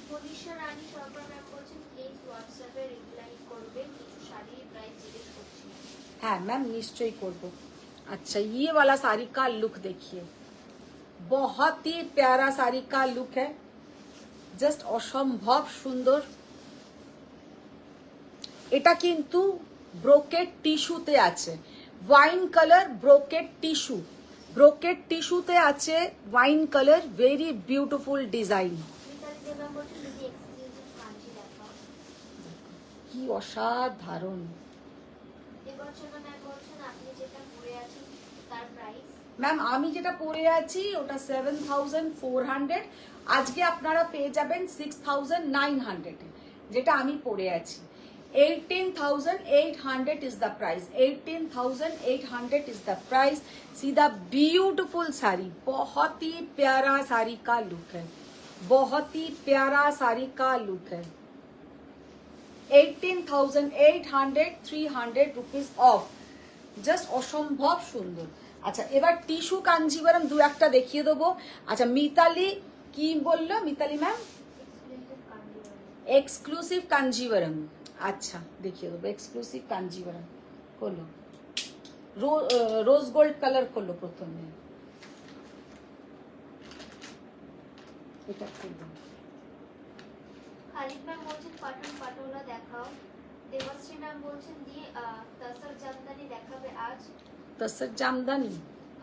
মনীষা রানী শর্মা ম্যাম বলছেন প্লিজ হোয়াটসঅ্যাপে রিপ্লাই করবে, কিছু শাড়ির প্রাইস জিজ্ঞেস করছি। হ্যাঁ ম্যাম, নিশ্চয়ই করব। अच्छा, ये वाला साड़ी का लुक देखिए, बहुत ही प्यारा साड़ी का लुक है, জাস্ট অসম্ভব সুন্দর। এটা কিন্তু ব্রোকেট টিস্যুতে আছে, wine colour brocade tissue, brocade টিস্যুতে আছে wine colour, very beautiful design. Mitali Deb ma'am বলছেন দিদি এক্সক্লুসিভ কাঞ্জি দেখাও। কি অসাধারণ। দেবর্চনা ম্যাম বলছেন আপনি যেটা পরে আছেন তার প্রাইস। ম্যাম আমি যেটা পরে আছি ওটা 7400, আজকে আপনারা পেয়ে যাবেন 6900 যেটা আমি পরে আছি। 18,800 is the price, 18,800 is the price। See the beautiful sari, बहुत ही प्यारा साड़ी का लुक है, बहुत ही प्यारा साड़ी का लुक है। 18,800, 300 रुपीज অফ, জাস্ট অসম্ভব সুন্দর। আচ্ছা, এবার টিস্যু কাঞ্জিভারম দু একটা দেখিয়ে দেবো। আচ্ছা, মিতালি কি বললো? মিতালি ম্যাম এক্সক্লুসিভ কাঞ্জিভারম, আচ্ছা দেখিয়ে দেবো। এক্সক্লুসিভ কাঞ্জিভারম হলো রোজ গোল্ড কালার করলো প্রথমে, এটা খুলবো। খালিদ ম্যাম বলছেন পাটন পাটোলা দেখাও। দেবশ্রী ম্যাম বলছেন দি তসর জামদানি দেখাবে আজ। তসর জামদানি,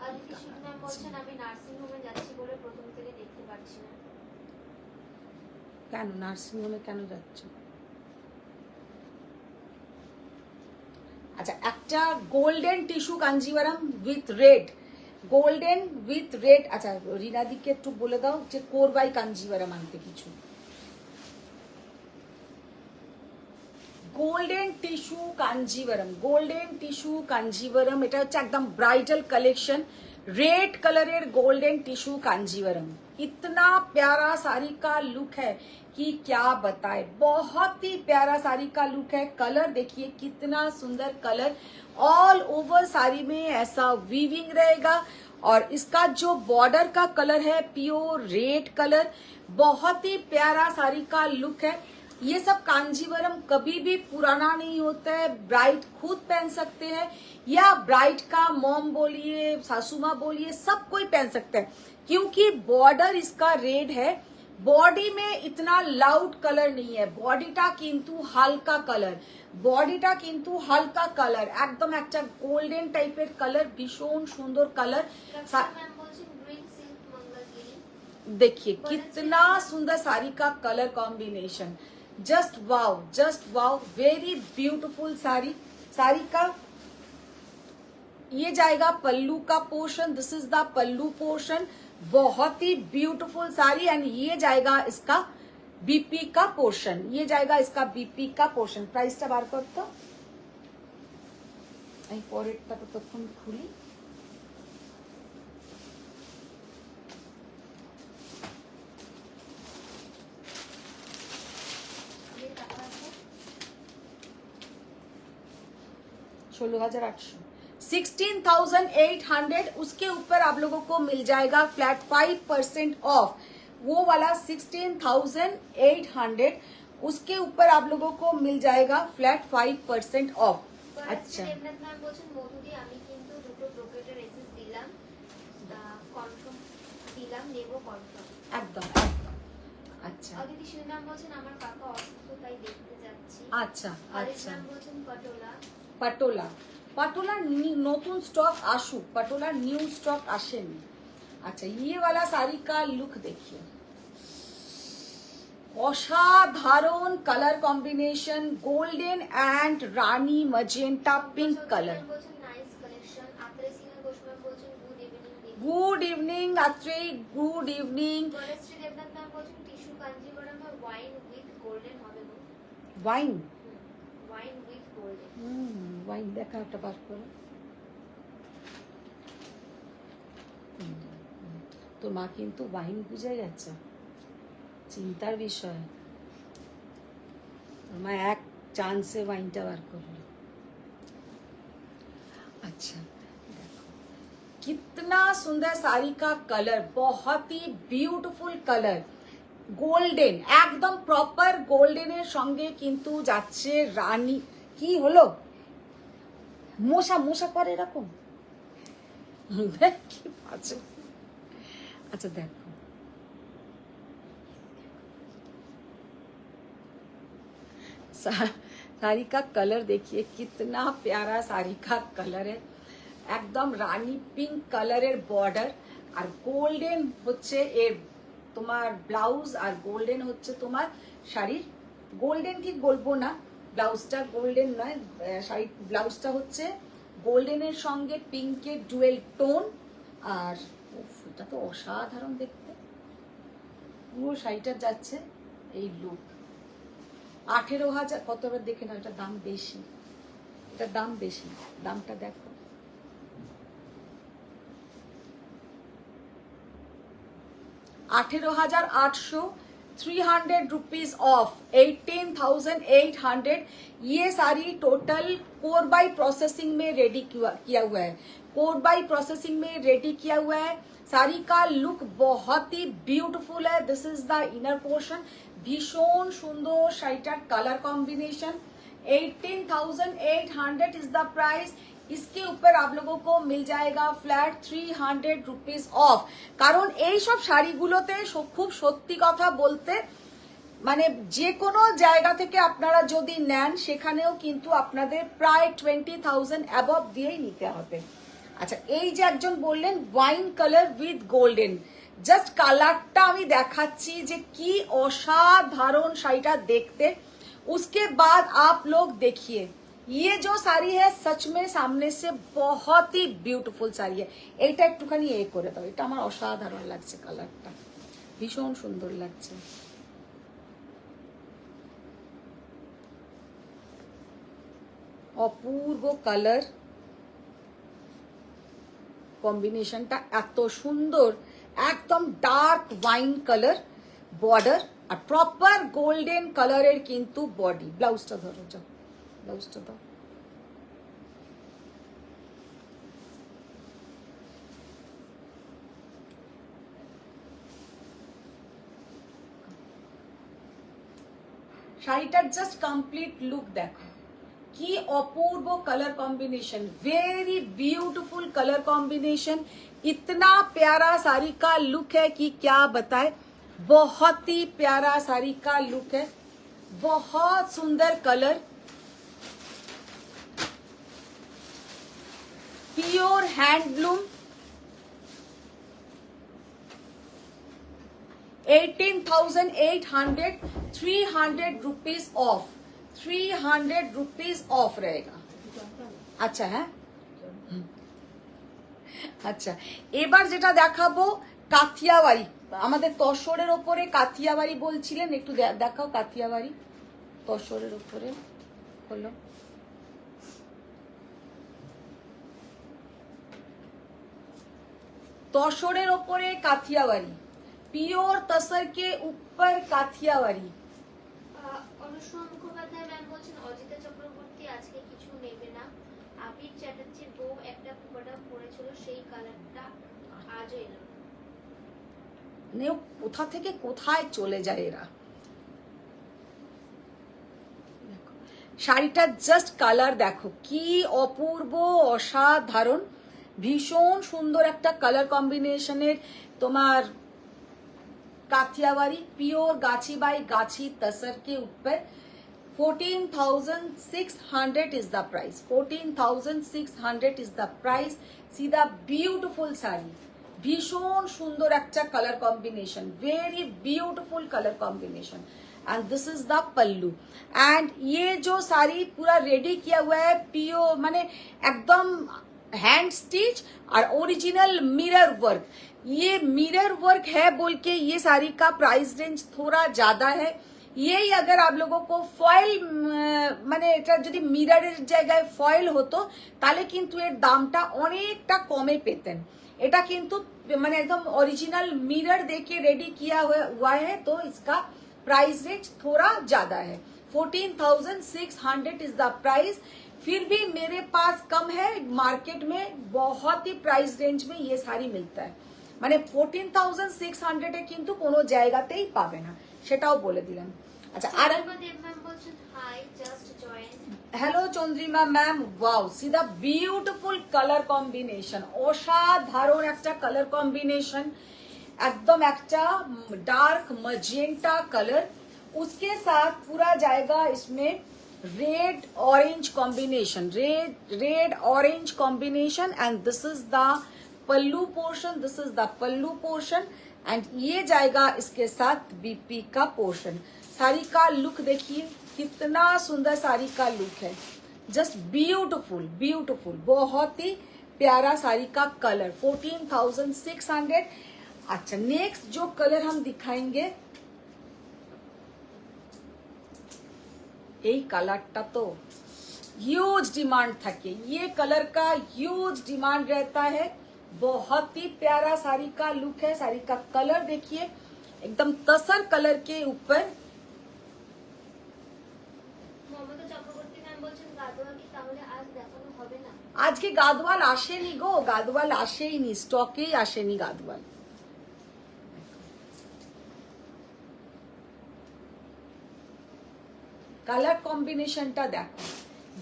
অদিতি সিং ম্যাম বলছেন আমি নার্সিং হোমে যাচ্ছি বলে প্রথম থেকে দেখতে পাচ্ছি না। কেন নার্সিং হোমে কেন যাচ্ছ? আচ্ছা, একটা golden tissue Kanjivaram with red, golden with red. আচ্ছা, রিনাদিকে একটু বলে দাও যে কোরবাই কাঞ্জিভারম আনতে কিছু। Golden tissue Kanjeevaram, golden tissue Kanjeevaram, এটা হচ্ছে একদম bridal collection. Red colour golden tissue Kanjeevaram, इतना प्यारा साड़ी का लुक है कि क्या बताए, बहुत ही प्यारा साड़ी का लुक है। कलर देखिए कितना सुंदर कलर, ऑल ओवर साड़ी में ऐसा वीविंग रहेगा और इसका जो बॉर्डर का कलर है प्योर रेड कलर, बहुत ही प्यारा साड़ी का लुक है। ये सब कांजीवरम कभी भी पुराना नहीं होता है, ब्राइड खुद पहन सकते हैं या ब्राइड का मॉम बोलिए, सासुमा बोलिए, सब कोई पहन सकता है क्योंकि बॉर्डर इसका रेड है। बॉडी में इतना लाउड कलर नहीं है, बॉडीटा किंतु हालका कलर, बॉडीटा किंतु हालका कलर, एकदम একটা গোল্ডেন টাইপের কালার, ভীষণ সুন্দর কালার। ম্যাম বলছেন গ্রিন সিল্ক মঙ্গলগিরি। देखिए कितना सुंदर साड़ी का colour combination, just wow, very beautiful sari. Sari का ये जाएगा पल्लू का portion, this is the pallu portion, बहुत ही ब्यूटीफुल साड़ी। एंड ये जाएगा इसका बीपी का पोर्शन, ये जाएगा इसका बीपी का पोर्शन। प्राइसটা বার করতো, এই পরেরটা তো তখন খুলি। ये টাকা আছে 16,800, 16,800। उसके ऊपर आप लोगों को मिल जाएगा फ्लैट 5% ऑफ, वो वाला 16,800, उसके ऊपर आप लोगों को मिल जाएगा फ्लैट 5% ऑफ। अच्छा, দেবনাথ ম্যাম বলছেন মধুদি আমি কিন্তু দুটো ব্রোকেটের এসএস দিলাম, কনফার্ম দিলাম, নেব কনফার্ম। একদম। আচ্ছা অদিতি সিং ম্যাম বলছেন আমার কাকা অসুস্থ তাই দেখতে যাচ্ছি। আচ্ছা খালিদ আচ্ছা। ম্যাম বলছেন পটোলা। পাটোলা, পাটোলার নতুন স্টক আসুক, পাটোলার নিউ স্টক আসেনি। আচ্ছা, ये वाला साड़ी का लुक देखिए, অসাধারণ colour combination, golden and Rani magenta pink colour. বলছেন nice collection. Atrey Singh Ghosh ma'am বলছেন good evening. Good evening Atrey, good evening. Banashree Debnath ma'am বলছেন tissue Kanjeevaram wine with golden হবে গো। Wine, wine with golden. Wine দেখা একটা বার করো। তোর মা কিন্তু ওয়াইন বুঝে গেছে, চিন্তার বিষয়। তোর মা এক চান্সে ওয়াইনটা বার করলো। अच्छा देखो कितना सुंदर साड़ी का कलर, बहुत ही ब्यूटीफुल कलर, গোল্ডেন, একদম প্রপার গোল্ডেনের সঙ্গে কিন্তু যাচ্ছে রানী। কি হলো, মশা মশা করে এরকম কি আছে। আচ্ছা দেখো साड़ी का कलर देखिए, कितना प्यारा साड़ी का कलर है, একদম রানী পিঙ্ক কালারের বর্ডার, আর গোল্ডেন হচ্ছে এর তোমার ব্লাউজ, আর গোল্ডেন হচ্ছে তোমার শাড়ির। গোল্ডেন ঠিক বলবো না, ব্লাউজটা গোল্ডেন নয়, শাড়ি ব্লাউজটা হচ্ছে গোল্ডেনের সঙ্গে পিঙ্কের ডুয়েল টোন। আর এটা তো অসাধারণ দেখতে, পুরো শাড়িটা যাচ্ছে এই লুক। 18,000 কতবার দেখে না, এটা দাম বেশি, এটা দাম বেশি, দামটা দেখো। 18,800, 300 रुपीज ऑफ, 18,800। ये सारी टोटल कोर बाई प्रोसेसिंग में रेडी किया हुआ है, कोर बाई प्रोसेसिंग में रेडी किया हुआ है। साड़ी का लुक बहुत ही ब्यूटीफुल है। This is the inner portion, भीषण सुंदर शाড়িটার colour combination. 18,800 is the price. इसके ऊपर आप लोगों को मिल जाएगा फ्लैट 300 रुपीज ऑफ। কারণ এই সব শাড়িগুলোতে খুব সত্যি কথা বলতে মানে যে কোনো জায়গা থেকে আপনারা যদি নেন সেখানেও কিন্তু আপনাদের প্রায় 20,000 অ্যাবভ দিয়েই নিতে হবে। আচ্ছা এই যে একজন বললেন wine colour with golden, just কালারটা আমি দেখাচ্ছি যে কি অসাধারণ শাড়িটা দেখতে। उसके बाद आप लोग देखिए ये जो साड़ी है सच में सामने से बहुत ही ब्यूटीफुल साड़ी है। এটা একটুখানি এ করে দাও, এটা আমার অসাধারণ লাগছে, কালারটা ভীষণ সুন্দর লাগছে। অপূর্ব কালার কম্বিনেশনটা, এত সুন্দর, একদম ডার্ক ওয়াইন কালার বর্ডার, আর প্রপার গোল্ডেন কালারের কিন্তু বডি। ব্লাউজটা ধরো, যাও ব্লাউজটা দাও। শাড়িটার জাস্ট কমপ্লিট লুক দেখো, কি অপূর্ব colour combination, very beautiful colour combination. इतना प्यारा साड़ी का लुक है कि क्या बताए, बहुत ही प्यारा साड़ी का लुक है, बहुत सुंदर colour, pure handloom. 18,800, 300 rupees of, 300 rupees of रहेगा। अच्छा है, আচ্ছা এবার যেটা দেখাবো কাথিয়াবাড়ি, আমাদের তসরের ওপরে কাথিয়াবাড়ি বলছিলেন, একটু দেখাও কাথিয়াবাড়ি তসরের ওপরে হলো। তসরের ওপরে কাথিয়াবাড়ি, পিওর তসর কে উপর কাথিয়াবাড়ি। অনুষ্মা মুখোপাধ্যায় ম্যাম বলছেন অজিতা চক্রবর্তী আজকে কিছু নেবে না, আবির চ্যাটার্জির বউ একটা কুপাটা পরেছিল সেই কালারটা আজও এলো না। মানে কোথা থেকে কোথায় চলে যায় এরা। শাড়িটার জাস্ট কালার দেখো, কি অপূর্ব অসাধারণ, ভীষণ সুন্দর একটা কালার কম্বিনেশনের তোমার काथियावाड़ी प्योर गाछी बाई गाछी तसर के ऊपर। 14,600 is the price, 14,600 is the price. सीधा ब्यूटीफुल साड़ी, भीषण सुंदर একটা colour combination, very beautiful colour combination. And this is the pallu. And ये जो साड़ी पूरा रेडी किया हुआ है पियो माने एकदम हैंड स्टिच और ओरिजिनल मिरर वर्क। ये मिरर वर्क है बोल के ये साड़ी का प्राइस रेंज थोड़ा ज्यादा है। यही अगर आप लोगों को फॉयल মানে এটা যদি মিররের জায়গায় ফয়েল হতো তাহলে কিন্তু এর দামটা অনেকটা কমে পেতেন। এটা কিন্তু মানে একদম ओरिजिनल मिरर देके रेडी किया हुआ है, तो इसका प्राइस रेंज थोड़ा ज्यादा है। 14,600 इज द प्राइस। फिर भी मेरे पास कम है, मार्केट में बहुत ही प्राइस रेंज में ये साड़ी मिलता है। মানে 14,600 এ কিন্তু কোনো জায়গাতেই পাবে না, সেটাও বলে দিলাম। আচ্ছা, আর চন্দ্রিমা দেব ম্যাম বলছেন hi, just join. Hello Chandrima ma'am, wow see the beautiful colour combination, অসাধারণ একটা কালার কম্বিনেশন, एकदम একটা डार्क मजेंटा कलर, उसके साथ पूरा जाएगा इसमें red orange combination, red orange combination, and this is the pallu portion, this is the pallu portion, and ये जाएगा इसके साथ बीपी का पोर्शन। साड़ी का लुक देखिए, कितना सुंदर साड़ी का लुक है, जस्ट ब्यूटीफुल ब्यूटीफुल, बहुत ही प्यारा साड़ी का कलर। 14,600। अच्छा, नेक्स्ट जो कलर हम दिखाएंगे, এই কালারটা তো হিউজ ডিমান্ড থাকে, ये कलर का ह्यूज डिमांड रहता है। बहुत ही प्यारा साड़ी का लुक है, साड़ी का कलर देखिए, एकदम तसर कलर के ऊपर। মমতা চক্রবর্তী ম্যাম বলছেন গাদোয়াল কি তাহলে আজ দেখানো হবে না? আজকে গাদওয়াল আসেনি গো, গাদওয়াল আসেইনি, স্টকেই আসেনি গাদওয়াল। কালার কম্বিনেশনটা দেখো,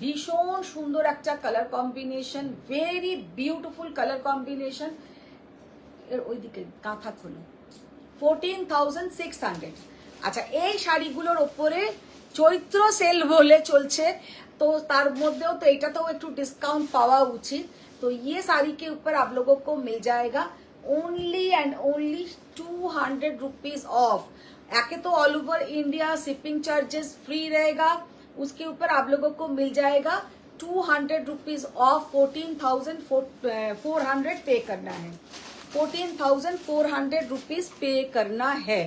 ভীষণ সুন্দর একটা colour combination, very beautiful colour combination. এর ওইদিকে কাঁথা খোলো। 14,600। আচ্ছা, এই শাড়িগুলোর ওপরে চৈত্র সেল বলে চলছে, तो तार मध्य तो এটা তো একটু डिस्काउंट पावा उचित। तो ये साड़ी के ऊपर आप लोगों को मिल जाएगा only and only 200 rupees off. एके तो all over India shipping charges free रहेगा, उसके ऊपर आप लोगों को मिल जाएगा 200 रुपीज ऑफ। 14,400 पे करना है, 14,400 रुपीज पे करना है,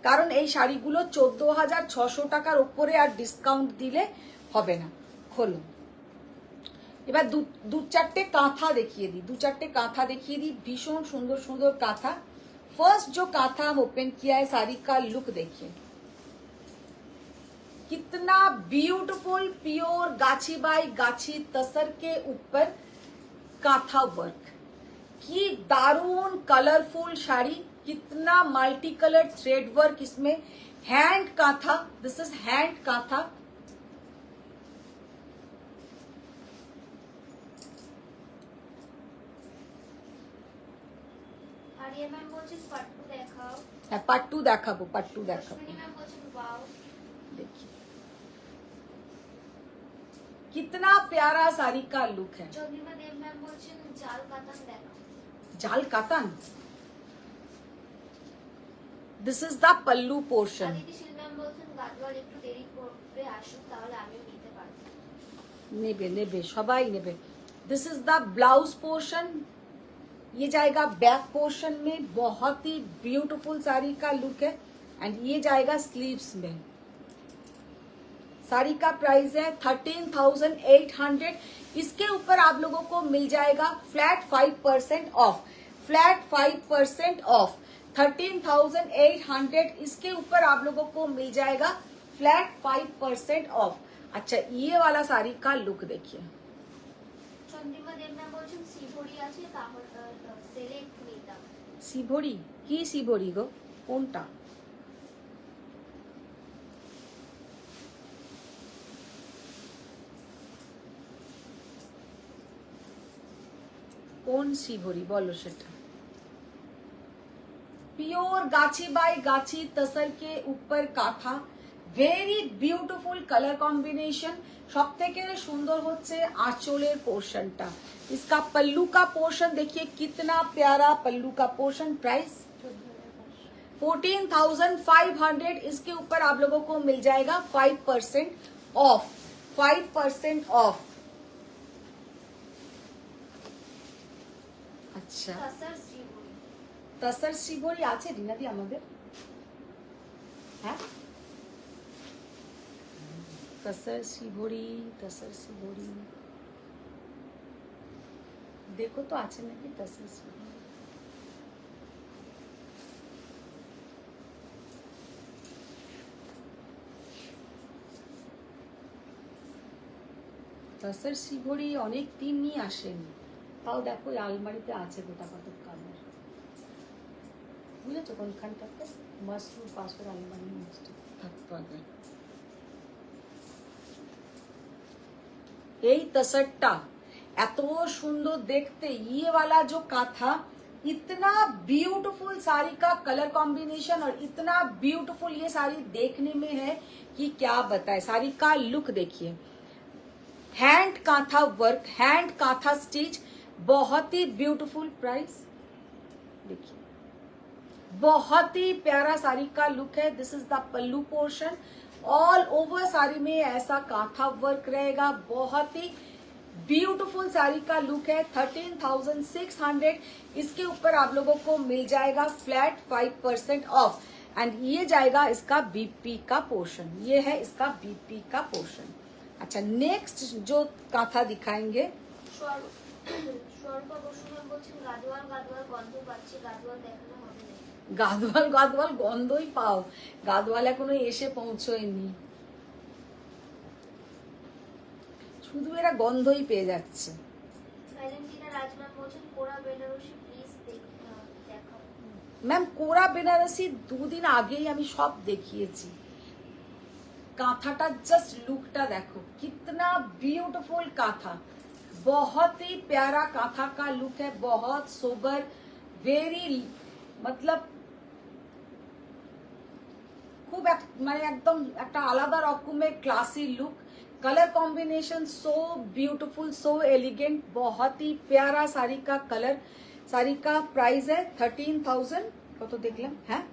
কারণ এই শাড়িগুলো 14,600 টাকার উপরে আর ডিসকাউন্ট দিলে হবে না। খোলো, এবার দু চারটে কাঁথা দেখিয়ে দিই, দু চারটে কাঁথা দেখিয়ে দিই, ভীষণ সুন্দর সুন্দর কাঁথা। फर्स्ट जो कांथा हम ओपन किया है, साड़ी का लुक देखिए, कितना ब्यूटीफुल प्योर गाछी बाई गाछी तसर के ऊपर कांथा वर्क की दारुण कलरफुल साड़ी, कितना मल्टी कलर थ्रेड वर्क इसमें, hand kantha, this is hand kantha. Aria ma'am বলছেন পাট্টু দেখাও। হ্যাঁ, পাট্টু দেখাবো, পাট্টু দেখাবো। অশ্বিনী ম্যাম বলছেন ওয়াও। देखिए कितना प्यारा साड़ी का लुक है। চন্দ্রিমা দেব ম্যাম বলছেন জাল কাতান দেখাও। जाल katan, this is the pallu portion. Aditi Sheel ma'am বলছেন গাদওয়াল একটু দেরি করে আসুন তাহলে আমিও নিতে পারবো। नेबे नेबे सबाई नेबे। This is the blouse portion, ये जाएगा बैक पोर्शन में, बहुत ही ब्यूटीफुल साड़ी का लुक है, एंड ये जाएगा स्लीव्स में। साड़ी का प्राइस है 13,800। इसके ऊपर आप लोगों को मिल जाएगा फ्लैट 5% ऑफ, फ्लैट 5% ऑफ। 13,800 इसके ऊपर आप लोगों को मिल जाएगा फ्लैट 5% ऑफ। अच्छा, ये वाला साड़ी का लुक देखिए, চন্দ্রিমা দেব ম্যাম বলছেন সিভরি আছে তাহলে সেলে একটু নিতাম। সিভরি কি সিভরি গো, কোনটা? কোন সিভরি বলো সেটা? प्योर गाछी बाई गाछी तसर के ऊपर काथा, ভেরি বিউটিফুল কালার কম্বিনেশন। সব থেকে সুন্দর হচ্ছে आंचलेर पोर्शनटा, इसका पल्लू का पोर्शन देखिए, कितना प्यारा पल्लू का पोर्शन। प्राइस 14,500। इसके ऊपर आप लोगों को मिल जाएगा 5% ऑफ, 5% ऑफ। अच्छा, তাসার সিভরি। तसर सिबरी আছে রিনাদি আমাদের? হ্যাঁ, तसर सिबरी, तसर सिबरी देखो तो আছে নাকি तसर सिबरी। তাসার শিভরি অনেক দিনই আসেনি, তাও দেখো এই আলমারিতে আছে গোটা কত কালার, বুঝেছো কোনখানটাতে মাশরুম পাশের আলমারি মিষ্টি থাকতো আগে। এই तसरটা এত সুন্দর দেখতে, ये वाला जो काथा इतना ब्यूटीफुल साड़ी का कलर कॉम्बिनेशन और इतना ब्यूटीफुल ये साड़ी देखने में है कि क्या बताए। साड़ी का लुक देखिए, हैंड काथा वर्क, हैंड काथा स्टिच, बहुत ही ब्यूटीफुल। प्राइस देखिए, बहुत ही प्यारा साड़ी का लुक है। This is the pallu portion, all over sari में ऐसा काथा वर्क रहेगा, बहुत ही ब्यूटीफुल साड़ी का लुक है। 13,600 इसके ऊपर आप लोगों को मिल जाएगा फ्लैट 5% ऑफ, एंड ये जाएगा इसका बीपी का पोर्शन, ये है इसका बीपी का पोर्शन। अच्छा, नेक्स्ट जो काथा दिखाएंगे, স্বরূপা বসু ম্যাম বলছেন গাদোয়াল গাদোয়াল গন্ধ পাচ্ছি, গাদোয়াল দেখানো হবে না। গাদওয়াল গাদওয়াল গন্ধই পাও, গাদওয়াল এখনো এসে পৌঁছয়নি, শুধু এরা গন্ধই পেয়ে যাচ্ছে। ভ্যালেন্টিনা রাজ ম্যাম বলছেন কোরা বেনারসি প্লিজ দেখাও। ম্যাম কোরা বেনারসি দুদিন আগেই আমি সব দেখিয়েছি, काथाटा जस्ट लुकटा देखो कितना ब्यूटीफुल काथा, बहुत ही प्यारा काथा का लुक है, बहुत सोबर, वेरी मतलब खूब মানে একদম একটা আলাদা রকমের classy look, colour combination so beautiful, so elegant, बहुत ही प्यारा साड़ी का कलर। साड़ी का प्राइस है 13,000 কত দেখলাম, হ্যাঁ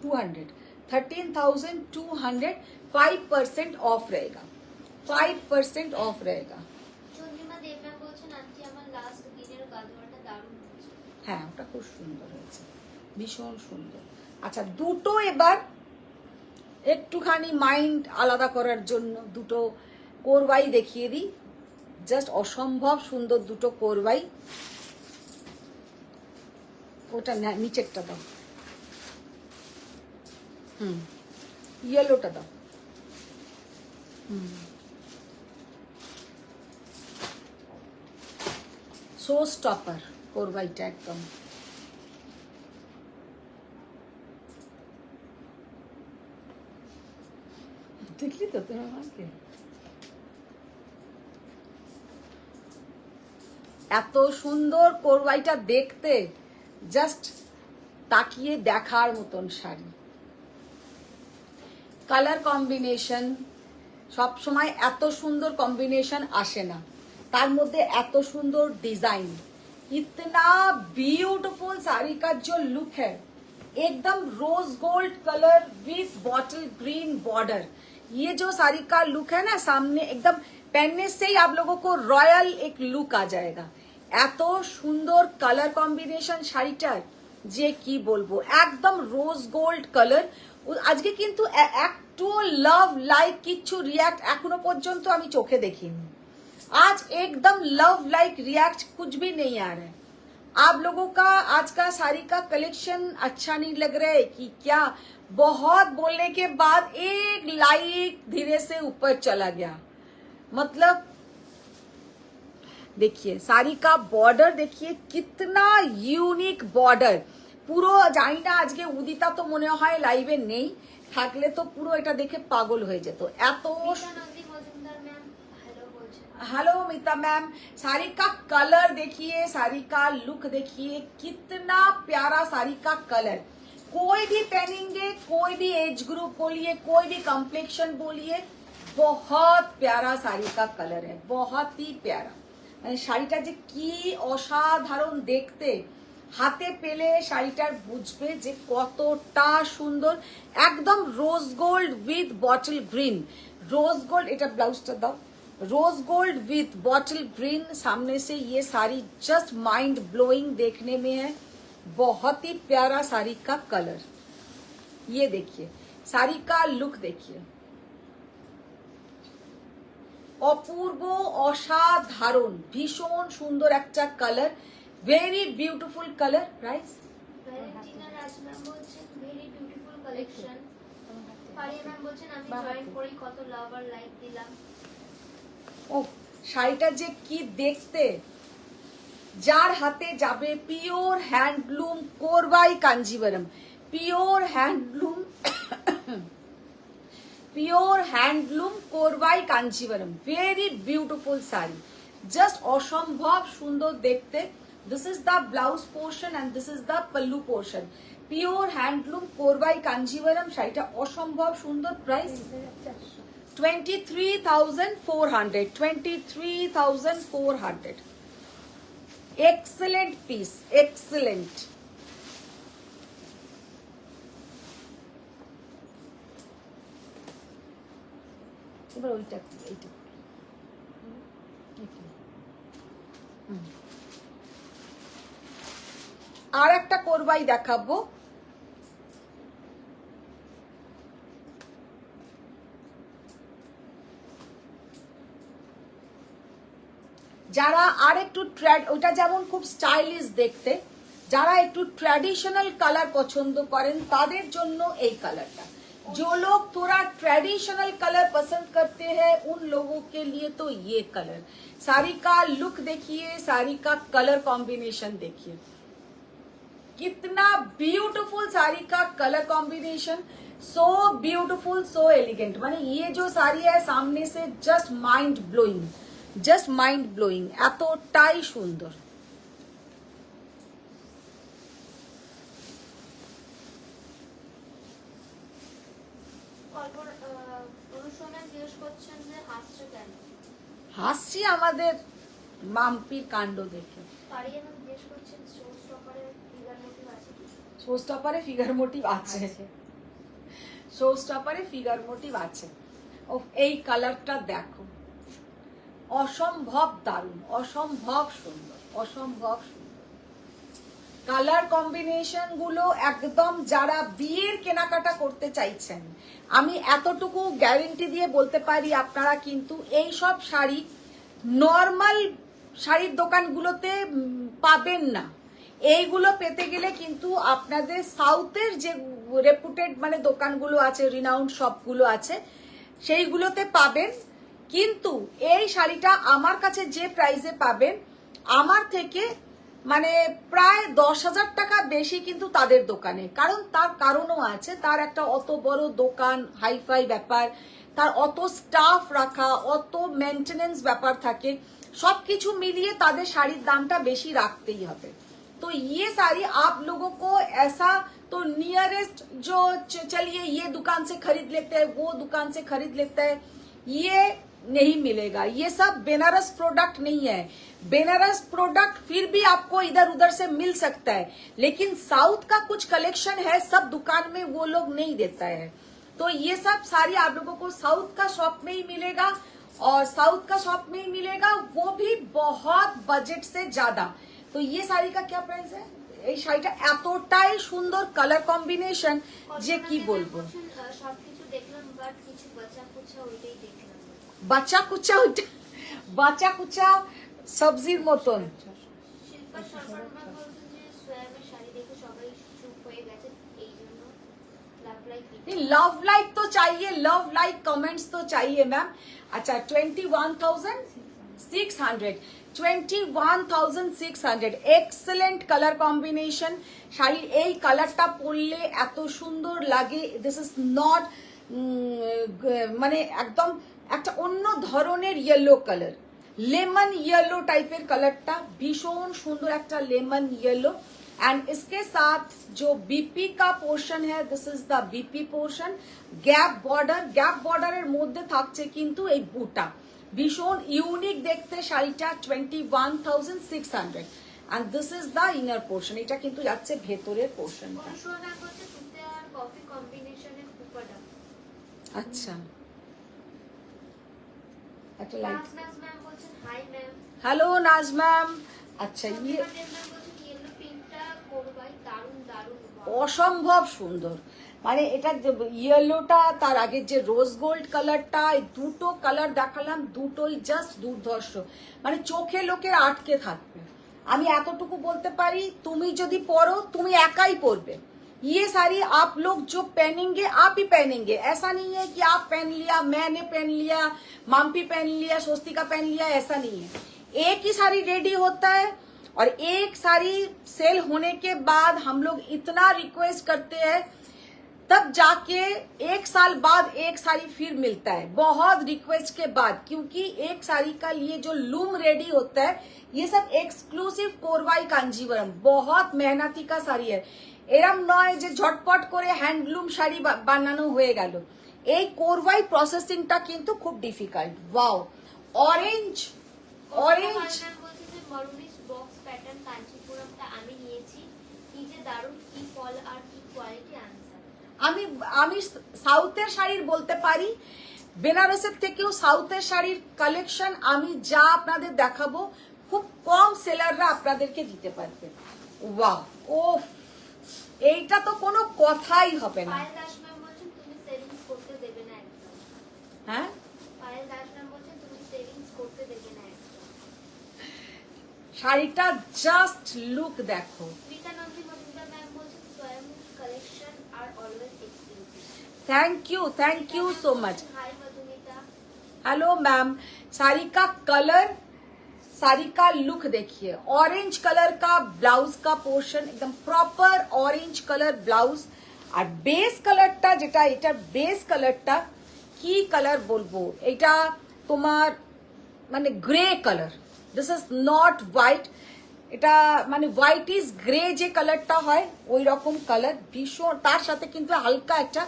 200, 13,200, 5% ऑफ रहेगा, 5% ऑफ रहेगा। চন্দ্রিমা দেব ম্যাম বলছেন আন্টি আমার লাস্ট দিনের গাদোয়ালটা দারুণ হয়েছে। হ্যাঁ ওটা খুব সুন্দর হয়েছে, ভীষণ সুন্দর। আচ্ছা, দুটো এবার একটুখানি মাইন্ড আলাদা করার জন্য দুটো কোরবাই দেখিয়ে দিই, জাস্ট অসম্ভব সুন্দর দুটো কোরবাই। ওটা নিচেরটা দাও, ইয়েলোটা দাও, শো স্টপার কোরবাইটা একদম। দেখলি তো তুমি আমাকে, এত সুন্দর কোরবাইটা দেখতে, জাস্ট তাকিয়ে দেখার মতন শাড়ি। কালার কম্বিনেশন সব সময় এত সুন্দর কম্বিনেশন আসে না, তার মধ্যে এত সুন্দর ডিजाइन, इतना ब्यूटीफुल साड़ी का जो लुक है, एकदम rose gold colour with bottle green border. ये जो साड़ी का लुक है ना, सामने एकदम पहनने से ही आप लोगों को रॉयल एक लुक आ जाएगा। এত সুন্দর কালার কম্বিনেশন শাড়িটার যে কি বলবো, একদম রোজ গোল্ড কালার। আজকে কিন্তু একটু লাভ লাইক কিচ্ছু রিয়াক্ট এখনো পর্যন্ত আমি চোখে দেখিনি। आज एकदम लव लाइक रिएक्ट कुछ भी नहीं आ रहा है। आप लोगों का आज का साड़ी का कलेक्शन अच्छा नहीं लग रहा है कि क्या? बहुत बोलने के बाद एक लाइक धीरे से ऊपर चला गया। मतलब देखिए साड़ी का बॉर्डर देखिए कितना यूनिक बॉर्डर। পুরো জানি না আজকে উদিতা তো মনে হয় লাইভে নেই, থাকলে তো পুরো এটা দেখে পাগল হয়ে যেত। এত हेलो मीता मैम, साड़ी का कलर देखिए, साड़ी का लुक देखिए, कितना प्यारा साड़ी का कलर। कोई भी पहनेंगे, कोई भी एज ग्रुप बोलिए, कोई भी कम्प्लेक्शन बोलिए, बहुत प्यारा साड़ी का कलर है, बहुत ही प्यारा। মানে শাড়িটা যে কি অসাধারণ দেখতে, হাতে পেলে শাড়িটার বুঝবে যে কতটা সুন্দর। একদম rose gold with bottle green, rose gold, এটা ব্লাউজটা দাও, rose gold with bottle green. सामने से ये साड़ी जस्ट माइंड ब्लोइंग देखने में है, बहुत ही प्यारा साड़ी का कलर। ये देखिए साड़ी का लुक देखिए, অপূর্ব অসাধারণ ভীষণ সুন্দর একটা colour, very beautiful colour. Price Valentina Raj ma'am বলছেন very beautiful collection. Faria ma'am বলছেন আমি জয়েন করি, কত লাভ আর লাইক দিলাম। ও শাড়িটা যে কি দেখতে, যার হাতে যাবে pure handloom Korvai Kanjeevaram, pure handloom pure handloom Korvai Kanjeevaram, very beautiful sari, just অসম্ভব সুন্দর দেখতে। This is the blouse portion and this is the pallu portion. Pure handloom Korvai Kanjeevaram, শাড়িটা অসম্ভব সুন্দর। প্রাইস 23,400, 23,400। Excellent piece, excellent. এবার ওইটা এইটা আর একটা কোরবাই দেখাবো। যারা আর একটু ওটা যেমন খুব স্টাইলিশ দেখতে, যারা একটু ट्रेडिशनल कलर पसंद करें ताদের জন্য এই কালারটা। जो लोग थोड़ा ट्रेडिशनल कलर पसंद करते हैं उन लोगों के लिए तो ये कलर। साड़ी का लुक देखिए, साड़ी का कलर कॉम्बिनेशन देखिए, कितना ब्यूटीफुल साड़ी का colour combination, so beautiful, so elegant. माने ये जो साड़ी है सामने से just mind blowing, just mind blowing, এতটাই সুন্দর। হাসছি আমাদের মাম্পির কাণ্ড দেখে। শোস্টপারে ফিগার মোটিভ আছে, শোস্টপারে ফিগার মোটিভ আছে। ও এই কালারটা দেখো, অসম্ভব দারুণ, অসম্ভব সুন্দর, অসম্ভব সুন্দর। কালার কম্বিনেশন গুলো একদম, যারা বিয়ের কেনাকাটা করতে চাইছেন আমি এতটুকু গ্যারেন্টি দিয়ে বলতে পারি আপনারা কিন্তু এই সব শাড়ি নর্মাল শাড়ির দোকানগুলোতে পাবেন না। এইগুলো পেতে গেলে কিন্তু আপনাদের সাউথের যে রেপুটেড মানে দোকানগুলো আছে, রিনাউন্ড শপগুলো আছে, সেইগুলোতে পাবেন। কিন্তু এই শাড়িটা আমার কাছে যে প্রাইসে পাবেন, আমার থেকে মানে প্রায় 10,000 টাকা বেশি কিন্তু তাদের দোকানে। কারণ তার কারণও আছে, তার একটা অত বড় দোকান, হাইফাই ব্যাপার, তার অত স্টাফ রাখা, অত মেনটেনেন্স ব্যাপার থাকে, সবকিছু মিলিয়ে তাদের শাড়ির দামটা বেশি রাখতেই হবে। तो ये साड़ी आप लोगों को ऐसा तो नियरेस्ट जो चलिए ये दुकान से खरीद लेते हैं, वो दुकान से खरीद लेता है, ये नहीं मिलेगा। ये सब बेनारस प्रोडक्ट नहीं है। बेनारस प्रोडक्ट फिर भी आपको इधर उधर से मिल सकता है, लेकिन साउथ का कुछ कलेक्शन है, सब दुकान में वो लोग नहीं देता है। तो ये सब साड़ी आप लोगों को साउथ का शॉप में ही मिलेगा, और साउथ का शॉप में ही मिलेगा, वो भी बहुत बजट से ज्यादा। तो ये साड़ी का क्या प्राइस है? এই শাড়িটা এতটাই সুন্দর কালার কম্বিনেশন যে কি বলবো। সবকিছু দেখলাম বাট কিছু বাচ্চা কুচা ওইটাই দেখলাম। বাচ্চা কুচা ওইটা, বাচ্চা কুচা সবজির মতন। শিল্পা শর্মা বলছেন যে সোয়াবের শাড়ি দেখে সবাই চুপ হয়ে গেছে, এই জন্য লাভ লাইক। लव लाइक तो चाहिए, लव लाइक कमेंट्स तो चाहिए मैम। अच्छा 21,600, 21,600, एक्सेलेंट कलर कॉम्बिनेशन। শাড়ি এই কালারটা পরলে এত সুন্দর লাগে। দিস ইজ নট মানে একদম একটা অন্য ধরনের ইয়েলো কালার, লেমন ইয়েলো টাইপের কালারটা, ভীষণ সুন্দর একটা লেমন ইয়েলো। एंड इसके साथ जो बीपी का पोर्शन है, this is the BP portion, gap border, gap border मध्य থাকছে কিন্তু এই বুটা, ভীষণ ইউনিক দেখতে শাড়িটা। 21,600 and this is the inner portion, এটা কিন্তু যাচ্ছে ভেতরের পোর্শনটা। কফি কম্বিনেশনের কুপাটা। আচ্ছা একটা লাইক। নাজ ম্যাম বলছেন হাই ম্যাম। হ্যালো নাজ ম্যাম। আচ্ছা ये অসম্ভব সুন্দর, মানে এটা ইয়েলোটা, তার আগে যে রোজ গোল্ড কালারটা, এই দুটো কালার দেখালাম, দুটোই জাস্ট দুর্ধর্ষ, মানে চোখে লোকের আটকে থাকবে। আমি এতটুকু বলতে পারি, তুমি যদি পরো তুমি একাই পরবে, ये साड़ी आप लोग जो पहनेंगे आप ही पहनेंगे, ऐसा नहीं है कि आप पहन लिया, मैंने पहन लिया, माम्पी पहन लिया, स्वस्तिका पहन लिया, ऐसा नहीं है। एक ही साड़ी रेडी होता है और एक साड़ी सेल होने के बाद हम लोग इतना रिक्वेस्ट करते हैं, तब जाके एक साल बाद एक साड़ी फिर मिलता है, बहुत रिक्वेस्ट के बाद। क्योंकि एक साड़ी का लिए जो लूम रेडी होता है, ये सब एक्सक्लूसिव कोरवाई कांजीवरम, बहुत मेहनती का শাড়ি है। এরম নয় যে ঝটপট করে হ্যান্ডলুম শাড়ি বানানো হয়ে গেল। এই কোরবাই প্রসেসিংটা কিন্তু খুব difficult. Wow, orange orange ma'am বলছে যে মরুনিস বক্স প্যাটার্ন কাঞ্চিপুরমটা আমি নিয়েছি, কি যে দারুণ, কি ফল আর কি কোয়ালিটি আনসার। আমি আমি সাউথের শাড়ির বলতে পারি, বেনারসের থেকেও সাউথের শাড়ির কালেকশন আমি যা আপনাদের দেখাবো খুব কম সেলাররা আপনাদেরকে দিতে পারবে। ওয়াও, ওফ, এইটা তো কোনো কথাই হবে না। পায়েল দাস ম্যাম বলছেন তুমি সেভিংস করতে দেবে না একদম। হ্যাঁ, পায়েল দাস ম্যাম বলছেন তুমি সেভিংস করতে দেবে না একদম। শাড়িটা জাস্ট লুক দেখো। রীতা নন্দী মজুমদার ম্যাম বলছেন স্বয়ং কালেকশন আর always exclusive. Thank you so much. Hi Madhumita. Hello ma'am, sari का कलर, साड़ी का लुक देखिए, ऑरेंज कलर का ब्लाउज का पोर्शन, एकदम प्रॉपर ऑरेंज कलर ब्लाउज। আর বেস কালারটা যেটা, এটা বেস কালারটা কি কালার বলবো, এটা তোমার মানে grey colour, this is not white, এটা মানে হোয়াইট ইজ গ্রে যে কালারটা হয় ওই রকম কালার, ভীষণ। তার সাথে কিন্তু হালকা একটা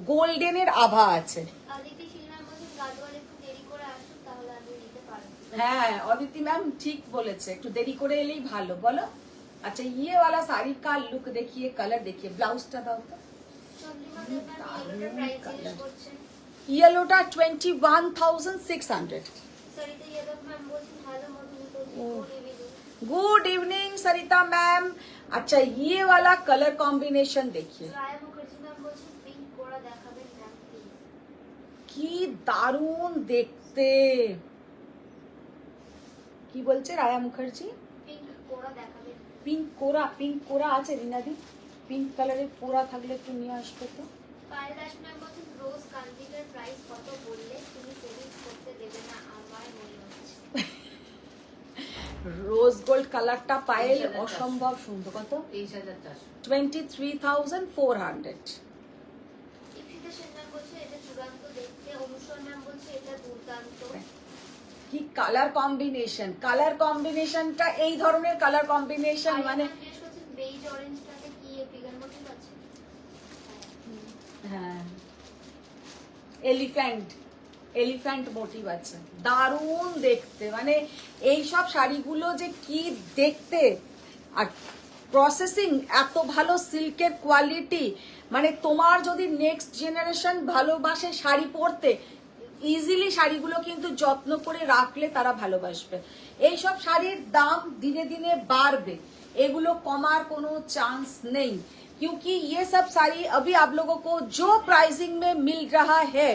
গোল্ডেনের আভা আছে। আদিতি শীল ম্যাম বলছেন গাজওয়াল একটু দেরি করে আসুন তাহলে আমি নিতে পারবো। হ্যাঁ, অদিতি ম্যাম ঠিক বলেছে, একটু দেরি করে এলেই ভালো। বলো, আচ্ছা ये वाला साड़ी का लुक देखिए, कलर देखिए, ब्लाउजটা দাও তো। চন্দ্রিমা দেব ম্যাম ইয়েলোটার প্রাইস জিজ্ঞেস করছেন। ইয়েলোটা 21,600। সরিতা যাদব ম্যাম বলছেন হ্যালো মধুমিতা জি, গুড ইভিনিং। गुड इवनिंग सरिता मैम। अच्छा ये वाला कलर कॉम्बिनेशन देखिए, রায়া মুখার্জি ম্যাম বলছেন পিঙ্ক কোড়া দেখাবেন ম্যাম প্লিজ। কি দারুণ দেখতে। কি বলছে রায়া মুখার্জি? পিঙ্ক কোড়া দেখাবেন। পিঙ্ক কোরা আছে রিনাদি? পিঙ্ক কালারের কোরা থাকলে একটু নিয়ে আসবে তো। পায়েল দাস ম্যাম বলছেন রোজ কাঞ্জিটার প্রাইস কত বললে তুমি সেভিংস করতে দেবে না আমার মনে হচ্ছে। রোজ গোল্ড কালারটা পায়েল অসম্ভব সুন্দর। কত? 23,400। 23,400। ইপসিতা সেন ম্যাম বলছে এটা চূড়ান্ত দেখতে। অনুসর ম্যাম বলছে এটা দুর্দান্ত। কি কালার কম্বিনেশন, কালার কম্বিনেশনটা, এই ধরনের কালার কম্বিনেশন মানে জিজ্ঞেস করছেন বেজ অরেঞ্জটাতে কি ফিগার মোটিভ আছে? হ্যাঁ, এলিফ্যান্ট মোটিভ আছে, দারুণ দেখতে। মানে এই সব শাড়িগুলো যে কি দেখতে, আর প্রসেসিং এত ভালো, সিল্কের কোয়ালিটি, মানে তোমার যদি নেক্সট জেনারেশন ভালোবাসে শাড়ি পরতে, ইজিলি শাড়িগুলো কিন্তু যত্ন করে রাখলে তারা ভালোবাসবে। এই সব শাড়ির দাম দিনে দিনে বাড়বে, এগুলো কমার কোনো চান্স নেই। क्योंकि ये सब साड़ी अभी आप लोगों को जो प्राइसिंग में मिल रहा है,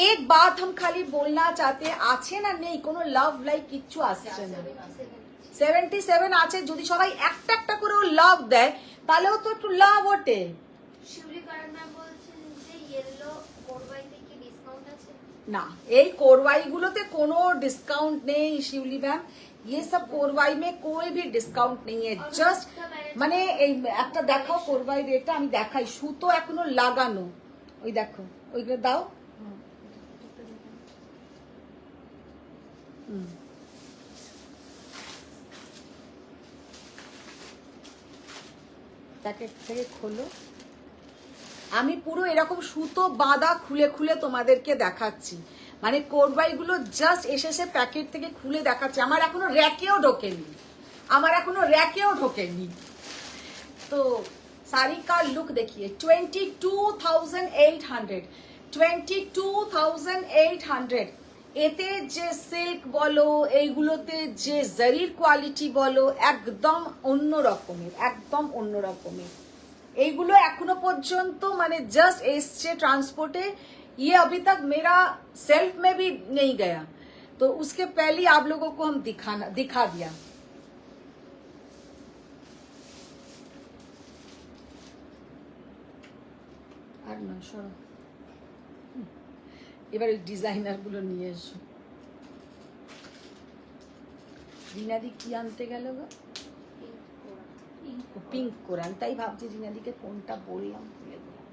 एक बात हम खाली बोलना चाहते हैं, আছে না নেই কোনো লাভ লাইক কিচ্ছু আসছে না। 77 আছে, যদি সবাই একটা একটা করেও লাভ দেয় তাহলেও তো একটু লাভ ওঠে। শিউলি কারণ ম্যাম বলছেন যে ইয়েলো কোরবাইতে কি ডিসকাউন্ট আছে? না, এই কোরবাই গুলোতে কোনো ডিসকাউন্ট নেই শিউলি ম্যাম, ये सब कोरवाई में कोई भी डिस्काउंट नहीं है। जस्ट মানে এই একটা দেখাও কোরবাই রেটটা, আমি দেখাই, সুতো এখনো লাগানো, ওই দেখো, ওইগুলো দাও। প্যাকেট থেকে খোলো, আমি পুরো এরকম সুতো বাঁধা খুলে খুলে তোমাদেরকে দেখাচ্ছি। মানে কোরবাইগুলো জাস্ট এসে প্যাকেট থেকে খুলে দেখাচ্ছে, আমার এখনো র্যাকেও ঢোকেনি। তো শাড়ি का लुक देखिए, 22,800। এতে যে সিল্ক বলো, এইগুলোতে যে জারির কোয়ালিটি বলো, একদম অন্য রকমের। এইগুলো এখনো পর্যন্ত মানে জাস্ট এসছে ट्रांसपोर्टे, ये अभी तक मेरा सेल्फ में भी नहीं गया, तो उसके पहले आप लोगों को हम दिखा दिया। আর না সরো, এবার ওই ডিজাইনার গুলো নিয়ে এসো। রিনাদি কি আনতে গেল গো? পিঙ্ক কোরান, তাই ভাবছি রিনাদিকে কোনটা বললাম, ভুলে গেলাম।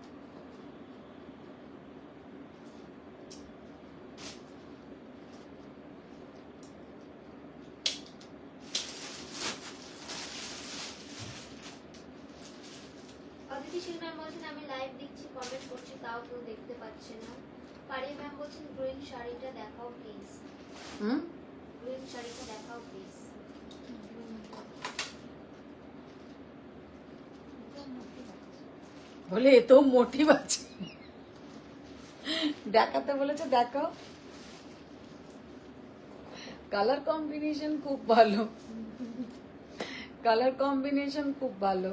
অদিতি শীল ম্যাম বলছেন আমি লাইভ দেখছি, কমেন্ট করছি, তাও কেউ দেখতে পাচ্ছে না। পারিয়া ম্যাম বলছেন গ্রিন শাড়িটা দেখাও প্লিজ। গ্রিন শাড়িটা দেখাও প্লিজ। বলে এ তো মোটিভ আছে, দেখাতে বলেছে দেখাও। কালার কম্বিনেশন খুব ভালো, কালার কম্বিনেশন খুব ভালো।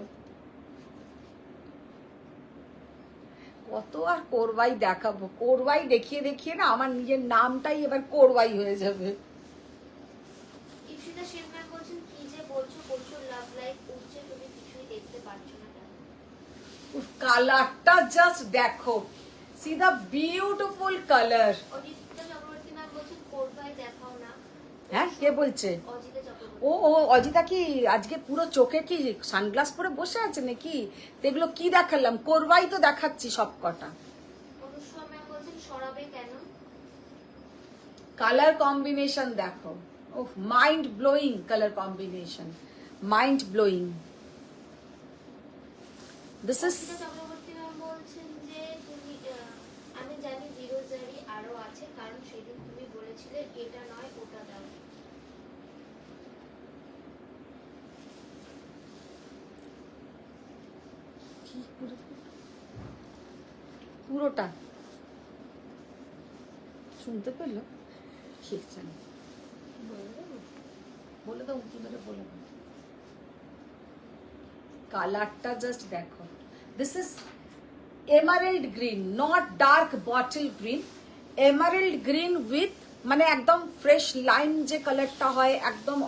কত আর কোরবাই দেখাবো, কোরবাই দেখিয়ে দেখিয়ে না আমার নিজের নামটাই এবার কোরবাই হয়ে যাবে। ইপসিতা শীল ম্যাম বলছেন কি যে বলছো, প্রচুর লাভ লাইক উঠছে, তুমি কিছুই দেখতে পারছো না কেন? কালারটা জাস্ট দেখো, see the beautiful colour. Ajita Chakraborty ma'am বলছেন কোরবাই দেখাও না। হ্যাঁ, কে বলছে? অজিতা চক্রবর্তী। ও ও অজিতা কি আজকে পুরো চোখে কি সানগ্লাস পরে বসে আছে নাকি? তো এগুলো কি দেখালাম? কোরবাই তো দেখাচ্ছি সব কটা। অনুষ্কা ম্যাম বলছেন সরাবে কেন? কালার কম্বিনেশন দেখো, oh mind blowing colour combination, mind blowing. This is Ajita Chakraborty ma'am বলছেন যে তুমি আমি জানি বিরোজারি আরো আছে, কারণ সেদিন তুমি বলেছিলে এটা নয় ওটা দাও। পুরোটা শুনতে পেলো? ঠিক জানি, বলে দাও কি বলে, বলে দাও। কালারটা জাস্ট দেখো, this is emerald green, not dark bottle green, emerald green with মানে একদম ফ্রেশ লাইম যে কালারটা হয়, একদম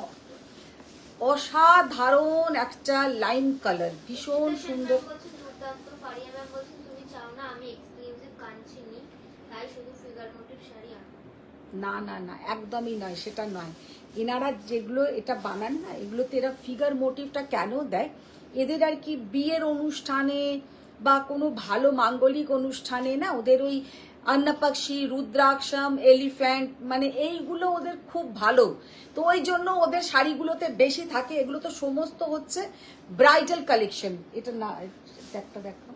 অসাধারণ একটা লাইম কালার, ভীষণ সুন্দর। বলছেন দুর্দান্ত। পারিয়া ম্যাম বলছেন তুমি চাও না আমি এক্সক্লুসিভ কাঞ্চি নিই, তাই শুধু ফিগার মোটিভ শাড়ি আনো। না না না, একদমই নয়, সেটা নয়। এনারা যেগুলো এটা বানান না, এগুলোতে এরা ফিগার মোটিভটা কেন দেয়? এদের আর কি বিয়ের অনুষ্ঠানে বা কোনো ভালো মাঙ্গলিক অনুষ্ঠানে না, ওদের ওই অন্নপক্ষী, রুদ্রাক্ষম, এলিফ্যান্ট মানে এইগুলো ওদের খুব ভালো, তো ওই জন্য ওদের শাড়িগুলোতে বেশি থাকে। এগুলো তো সমস্ত হচ্ছে ব্রাইডাল কালেকশন। এটা না, একটা দেখো।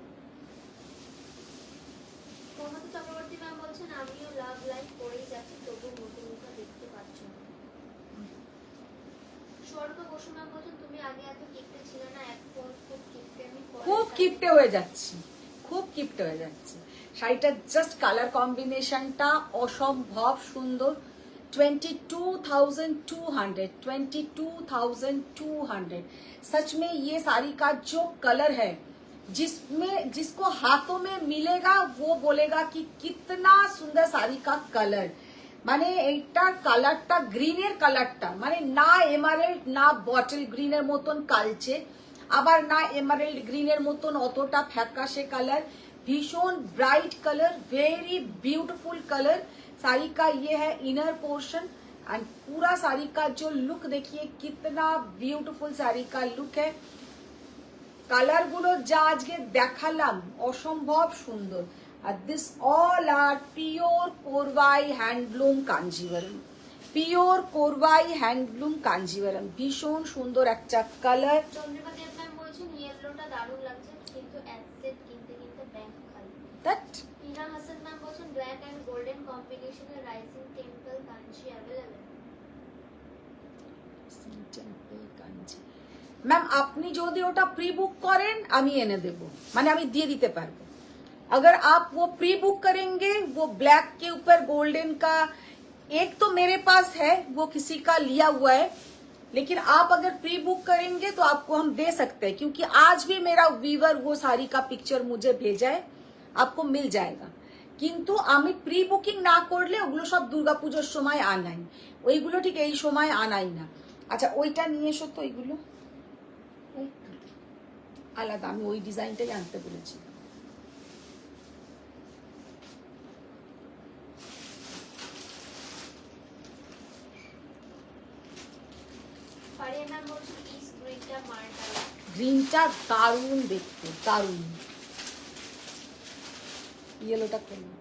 মমতা চক্রবর্তী ম্যাম বলছেন আমিও লাভ লাইফ করেই যাচ্ছি, তবু নতুন মুখ দেখতে পাচ্ছ না। স্বর্গ বসু ম্যাম বলছেন তুমি আগে এত কিপটে ছিলে না, এখন খুব কিপটে। আমি খুব কিপটে হয়ে যাচ্ছি, খুব কিপটে হয়ে যাচ্ছে। শাড়িটার জাস্ট কালার কম্বিনেশনটা অসম্ভব সুন্দর। 22,200, 22,200। सच में ये साड़ी का जो कलर है, जिसको हाथों में मिलेगा वो बोलेगा कि कितना सुंदर साड़ी का कलर। মানে এইটার কালারটা, গ্রিনের কালারটা মানে না এমারেল্ড না বটল গ্রিনের মতন কালচে, আবার না এমারেল্ড গ্রিনের মতন অতটা ফ্যাকাশে কালার, भीषण bright colour, very beautiful colour. Sari का ये है इनर पोर्शन एंड पूरा साड़ी का जो लुक देखिए कितना ब्यूटीफुल साड़ी का लुक है। কালার গুলো যা আজকে দেখালাম অসম্ভব সুন্দর। আর this all are pure Korvai handloom Kanjeevaram, pure Korvai handloom Kanjeevaram, ভীষণ সুন্দর একটা কালার। চন্দ্রিমা দেব ম্যাম বলছেন ইয়েলোটা দারুণ লাগছে, কিন্তু অ্যাসেট কিনতে কিনতে ব্যাংক খালি। দ্যাট ইরান হাসান ম্যাম বলছেন ব্ল্যাক এন্ড গোল্ডেন কম্বিনেশনে rising temple Kanchi available. Ma'am আপনি যদি ওটা প্রি বুক করেন আমি এনে দেব, মানে আমি দিয়ে দিতে পারবো। अगर आप वो प्री बुक करेंगे, वो ब्लैक के ऊपर गोल्डन का एक तो मेरे पास है, वो किसी का लिया हुआ है, लेकिन आप अगर प्री बुक करेंगे तो आपको हम दे सकते हैं, क्योंकि आज भी मेरा वीवर वो साड़ी का पिक्चर मुझे भेजा है, आपको मिल जाएगा। কিন্তু আমি প্রি বুকিং না করলে ওগুলো সব দুর্গাপুজোর সময় আনাই, ওইগুলো ঠিক এই সময় আনাই না। আচ্ছা ওইটা নিয়ে এসো তো, ওইগুলো আলাদা, আমি ওই ডিজাইনটাই আনতে বলেছি। ম্যাম বলছেন ইস গ্রিনটা মার্টার। গ্রিনটা দারুণ দেখতে, দারুণ। ইয়েলোটা করলো,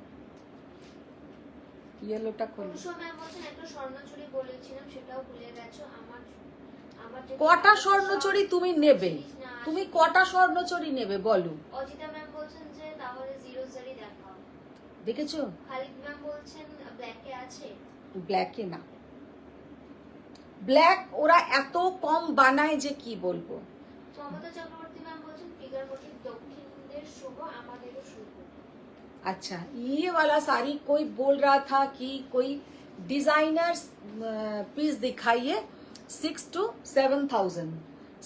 ইয়েলোটা করলো। অনুষা ম্যাম বলছেন একটা স্বর্ণচুরি বলেছিলাম সেটাও ভুলে গেছো। আমার আমার যে কটা স্বর্ণচুরি তুমি নেবে? না, তুমি কটা স্বর্ণচুরি নেবে বলো? অজিতা ম্যাম বলছেন যে তাহলে জিরো জারি দেখাও। দেখেছো? খালিদ ম্যাম বলছেন ব্ল্যাকে আছে। ব্ল্যাকে না, ব্ল্যাক ওরা এত কম বানায় যে কি বলবো। মমতা চক্রবর্তী ম্যাম বলছেন ফিগার মোটিভ দক্ষিণদের শুভ আমাদেরও শুভ। अच्छा, ये वाला साड़ी कोई बोल रहा था कि कोई डिजाइनर पीस दिखाइए 6 to 7,000,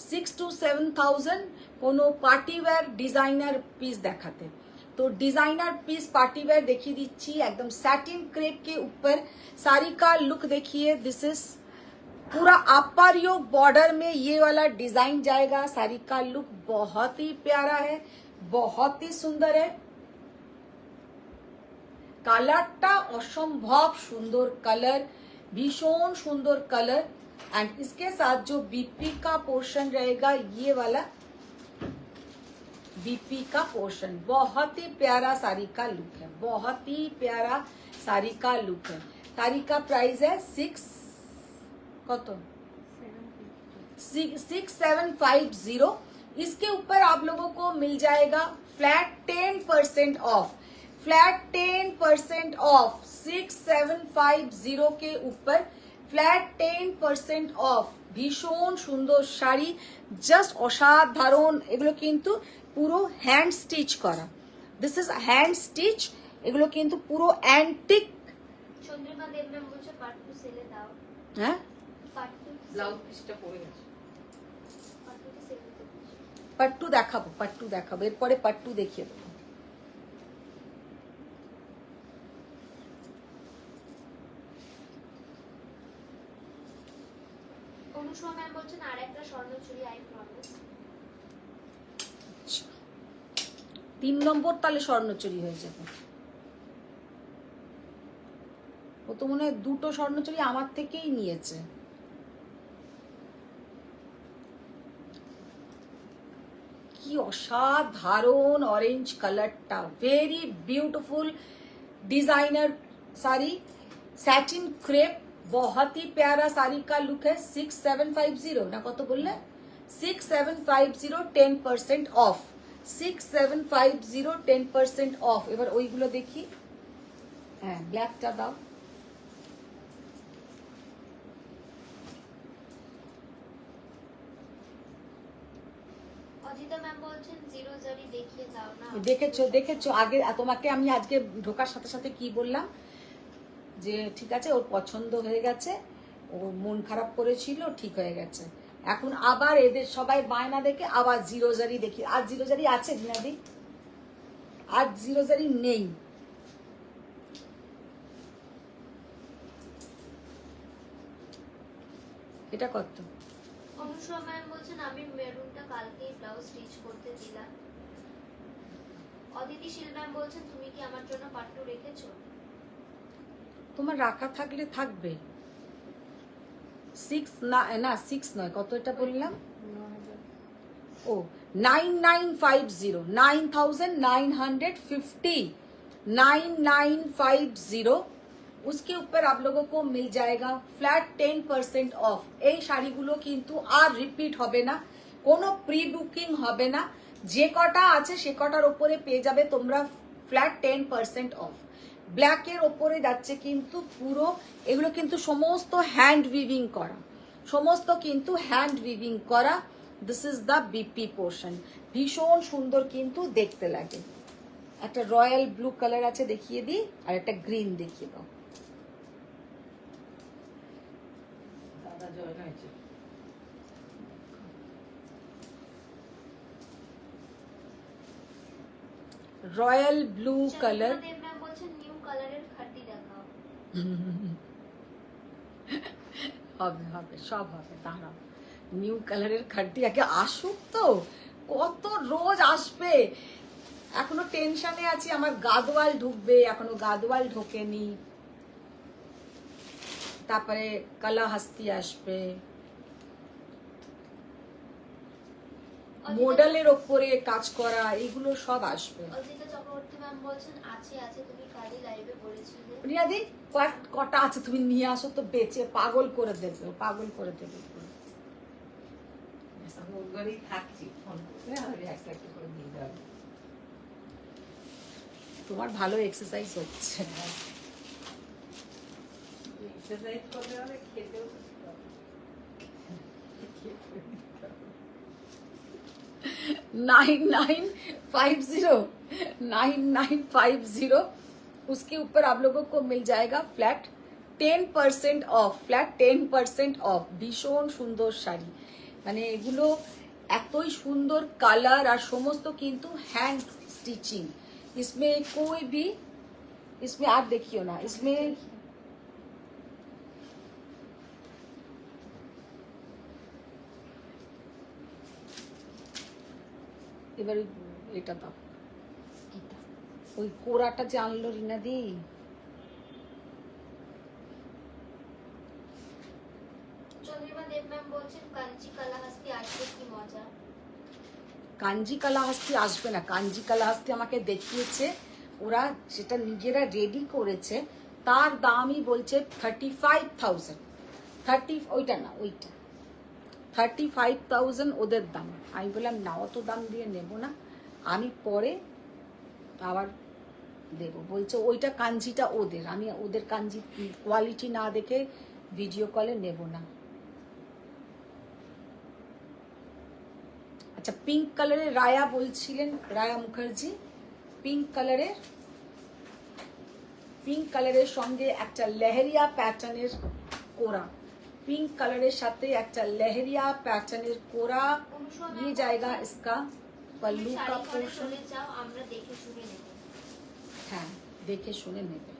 6 to 7,000 कोनो पार्टी वेयर डिजाइनर पीस देखाते। तो डिजाइनर पीस पार्टी वेयर देखिए दीची, एकदम सैटिन क्रेप के ऊपर साड़ी का लुक देखिए। दिस इज पूरा अपर यो बॉर्डर में ये वाला डिजाइन जाएगा। साड़ी का लुक बहुत ही प्यारा है, बहुत ही सुंदर है। কালারটা অসম্ভব সুন্দর কালার, भीषण सुंदर कलर। एंड इसके साथ जो बीपी का पोर्शन रहेगा, ये वाला बीपी का पोर्शन, बहुत ही प्यारा साड़ी का लुक है, बहुत ही प्यारा साड़ी का लुक है। साड़ी का प्राइस है 6750। इसके ऊपर आप लोगों को मिल जाएगा फ्लैट 10% ऑफ, फ्लैट 10% ऑफ। 6750 के ऊपर फ्लैट 10% ऑफ। भीषण सुंदर শাড়ি, জাস্ট অসাধারণ। এগুলো কিন্তু পুরো হ্যান্ড স্টিচ করা, দিস ইজ হ্যান্ড স্টিচ। এগুলো কিন্তু পুরো অ্যান্টিক। চন্দ্রিমা দেব ম্যাম বলছে পার্ট 2 সেলে দাও। হ্যাঁ, পার্ট 2 ব্লাউজ পিসটা পড়ে গেছে। পার্ট 2 তে সেল দিতে বলছে। পাট্টু দেখাবো, পাট্টু দেখাবো, এরপরে পাট্টু দেখিয়ে দেবো। অনুষা ম্যাম বলছেন আরেকটা স্বর্ণচুরি আই প্রমিস। 3 নম্বর তাহলে স্বর্ণচুরি হয়ে যাবে। ও তো মনে হয় 2টো স্বর্ণচুরি আমার থেকেই নিয়েছে। কি অসাধারণ অরেঞ্জ কালারটা, very beautiful designer sari, satin crepe, बहुत ही प्यारा साड़ी का लुक है। 6750 ना कत बोलले? 6750 10% ऑफ, 6750 10% ऑफ। এবার ওইগুলো দেখি। হ্যাঁ, ব্ল্যাকটা দাও। অজিতা ম্যাম বলছেন জিরো জারি দেখিয়ে দাও না। দেখেছো, দেখেছো আগে তোমাকে আমি আজকে ঢোকার সাথে সাথে কি বললাম, যে ঠিক আছে ওর পছন্দ হয়ে গেছে, ও মন খারাপ করেছিল, ঠিক হয়ে গেছে। এখন আবার এদের সবাই বায়না দেখে আবার জিরো জারি দেখি। আজ জিরো জারি আছে দিনাদি? আজ জিরো জারি নেই। এটা কত? অনুষা ম্যাম বলছেন আমি মেরুনটা কালকেই ব্লাউজ স্টিচ করতে দিলাম। অদিতি শীল ম্যাম বলছেন তুমি কি আমার জন্য পার্ট 2 রেখেছো? তোমার রাখা থাকলে থাকবে। 6 না 6 নয়, কত এটা বললাম? ओ 9950, 9950, 9950। उसके ऊपर आप लोगों को मिल जाएगा फ्लैट 10% ऑफ। এই শাড়িগুলো কিন্তু আর রিপিট হবে না, কোনো প্রি বুকিং হবে না। যে কটা আছে সে কটার উপরে পেয়ে যাবে তোমরা ফ্ল্যাট 10% অফ। ব্ল্যাকের ওপরে যাচ্ছে কিন্তু পুরো, এগুলো কিন্তু সমস্ত হ্যান্ড উইভিং করা, সমস্ত কিন্তু হ্যান্ড উইভিং করা। This is the BP portion, ভীষণ সুন্দর কিন্তু দেখতে লাগে। একটা রয়্যাল ব্লু কালার আছে, দেখিয়ে দিই, আর একটা গ্রিন দেখিয়ে দাও। দাদা জয়েন হয়েছে। Royal blue colour. Deb ma'am বলছেন নিউ কালারের খাটি দেখাও। হবে হবে, সব হবে, দাঁড়াও। নিউ কালারের খাড্ডি আগে আসুক তো, কত রোজ আসবে। এখনো টেনশনে আছি, আমার গাদওয়াল ঢুকবে, এখনো গাদওয়াল ঢোকেনি। তারপরে কালা হাস্তি আসবে, মডেলের ওপরে কাজ করা, এগুলো সব আসবে। অজিতা চক্রবর্তী ম্যাম বলছেন আছে আছে, তুমি কালই লাইভে বলেছিলে। রিয়াদি কটা আছে তুমি নিয়ে আসো তো, বেচে পাগল করে দেবে, পাগল করে দেবে। আমি ওর ঘরেই থাকছি, ফোন করে আমি একটা একটা করে দিয়ে যাবো। তোমার ভালো এক্সারসাইজ হচ্ছে। এক্সারসাইজ করতে হবে, খেতেও করতে হবে। 9950 उसके ऊपर आप लोगों को मिल जाएगा फ्लैट 10% ऑफ, फ्लैट 10% ऑफ। ভীষণ সুন্দর শাড়ি, মানে এগুলো এতই সুন্দর কালার আর সমস্ত কিন্তু হ্যান্ড স্টিচিং। इसमें कोई भी, इसमें आप देखियो ना, इसमें এবার এটা দাও, ওই কোরাটা যে আনলো রিনাদি, চন্দ্রিমা দেব ম্যাম বলছেন কাঞ্চি কালাহাস্তি আসবে, কি মজা। কাঞ্জি কালাহাস্তি আসবে না, কাঞ্জি কালাহাস্তি আমাকে দেখিয়েছে, ওরা সেটা নিজেরা রেডি করেছে, তার দামই বলছে 35,000। ওইটা না, ওইটা 35,000 ওদের দাম। আমি বললাম না, অত দাম দিয়ে নেব না, আমি পরে আবার দেব। বলছে ওইটা কাঞ্জিটা ওদের, আমি ওদের কাঞ্জি কোয়ালিটি না দেখে ভিডিও কলে নেব না। আচ্ছা, পিঙ্ক কালারের রায়া বলছিলেন, রায়া মুখার্জি, পিঙ্ক কালারের সঙ্গে একটা লেহেরিয়া প্যাটার্নের কোরা, पिंक कलर साथे একটা লেহেরিয়া প্যাটার্নের কোরা ये जाएगा इसका पल्लू का पोर्शन। আমরা দেখে শুনে নেব। হ্যাঁ, দেখে শুনে নেবে,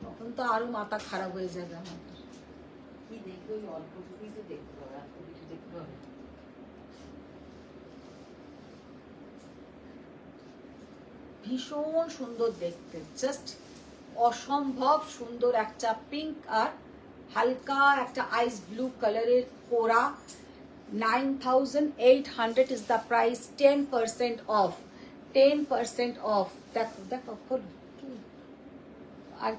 তখন তো আরো মাথা খারাপ হয়ে যাবে আমাদের। কি দেখবে, ওই অল্পটুকুই তো দেখতে হবে, আর কিছু দেখতে হবে। ভীষণ সুন্দর দেখতে, জাস্ট অসম্ভব সুন্দর একটা পিঙ্ক আর হালকা একটা আইস ব্লু কালারের কোরা। 9,800 is the price, 10% off, 10% off। দেখো দেখো খোলো, আর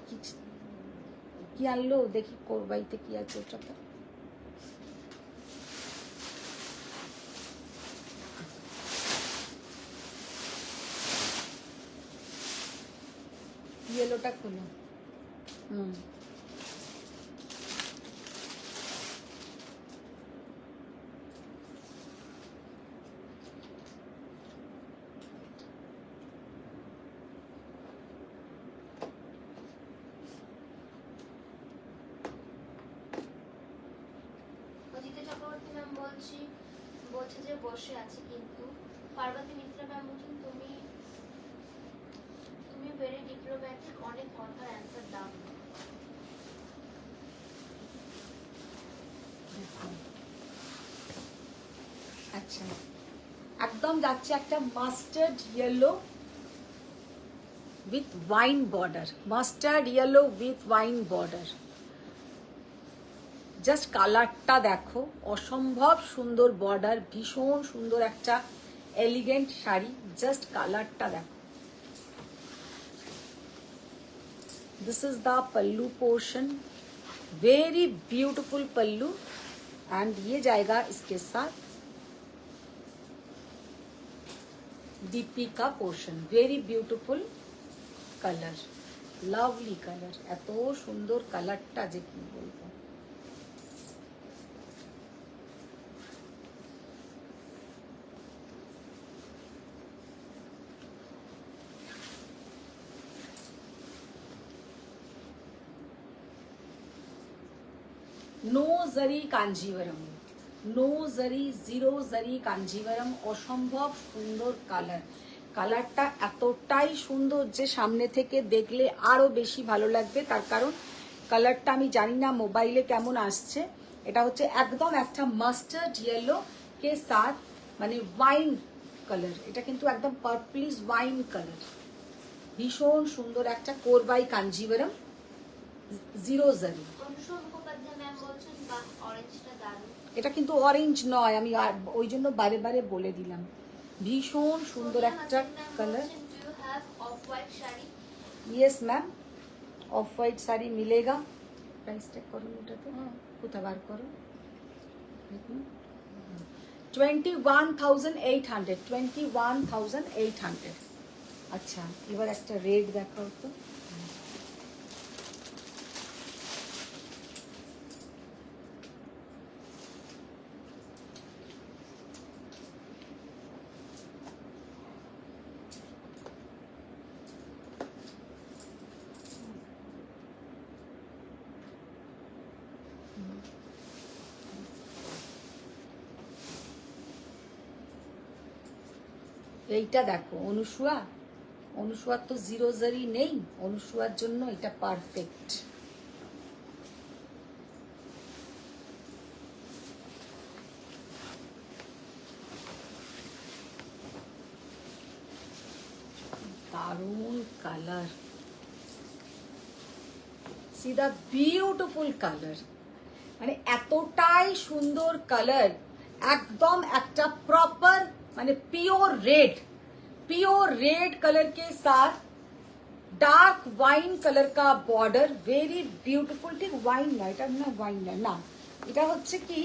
কি আনলো দেখি, কোরবাইতে কি আছে ওটাতে। ইয়েলোটা খোলো। অজিতা চক্রবর্তী ম্যাম বলছে যে বসে আছে, কিন্তু পার্বতী মিত্রা ম্যাম বলছেন তুমি ভেরি ডিপ্লোম্যাটিক, অনেক কথার অ্যান্সার দাও। আচ্ছা, একদম যাচ্ছে একটা mustard yellow with wine border, mustard yellow with wine border. Just কালারটা দেখো, অসম্ভব সুন্দর বর্ডার, ভীষণ সুন্দর একটা এলিগেন্ট শাড়ি, জাস্ট কালারটা দেখো। This is the pallu portion, very beautiful pallu, and ये जाएगा इसके साथ डीपी का portion. Very beautiful colour, lovely colour, এত সুন্দর কালারটা যে কি বলবো। नो जरी कांजीवरम, नो जरी, জিরো জরি কাঞ্জিভারাম, অসম্ভব সুন্দর কালার। কালারটা এতটাই সুন্দর যে সামনে থেকে দেখলে আরো বেশি ভালো লাগবে, তার কারণ কালারটা আমি জানি না মোবাইলে কেমন আসছে। এটা হচ্ছে একদম একটা মাস্টার্ড ইয়েলো কে সাথ, মানে ওয়াইন কালার, এটা কিন্তু একদম পার্পলিশ ওয়াইন কালার, ভীষণ সুন্দর একটা কোরবাই কাঞ্জিভারাম। জিরো জারি। অনুষ্কা মুখোপাধ্যায় ম্যাম বলছেন বা অরেঞ্জটা দারুণ। এটা কিন্তু অরেঞ্জ নয়, আমি ওই জন্য বারে বারে বলে দিলাম। ভীষণ সুন্দর একটা colour. Do you have off white sari? Yes ma'am, off white sari মিলেগা। প্রাইস ট্যাগ করো ওটাতে, কোথা বার করো। 21,800, 21,800। আচ্ছা, এবার একটা রেড দেখাও তো। এইটা দেখো অনুসুয়া, অনুসুয়ার তো জিরো জারি নেই, অনুসুয়ার জন্য এটা পারফেক্ট। দারুণ কালার, সিদা বিউটিফুল কালার, মানে এতটাই সুন্দর কালার, एकदम একটা প্রপার মানে प्योर रेड कलर के साथ डार्क वाइन कलर का बॉर्डर, वेरी ब्यूटीफुल। ठीक वाइन ना, এটা না ওয়াইন না, এটা হচ্ছে কি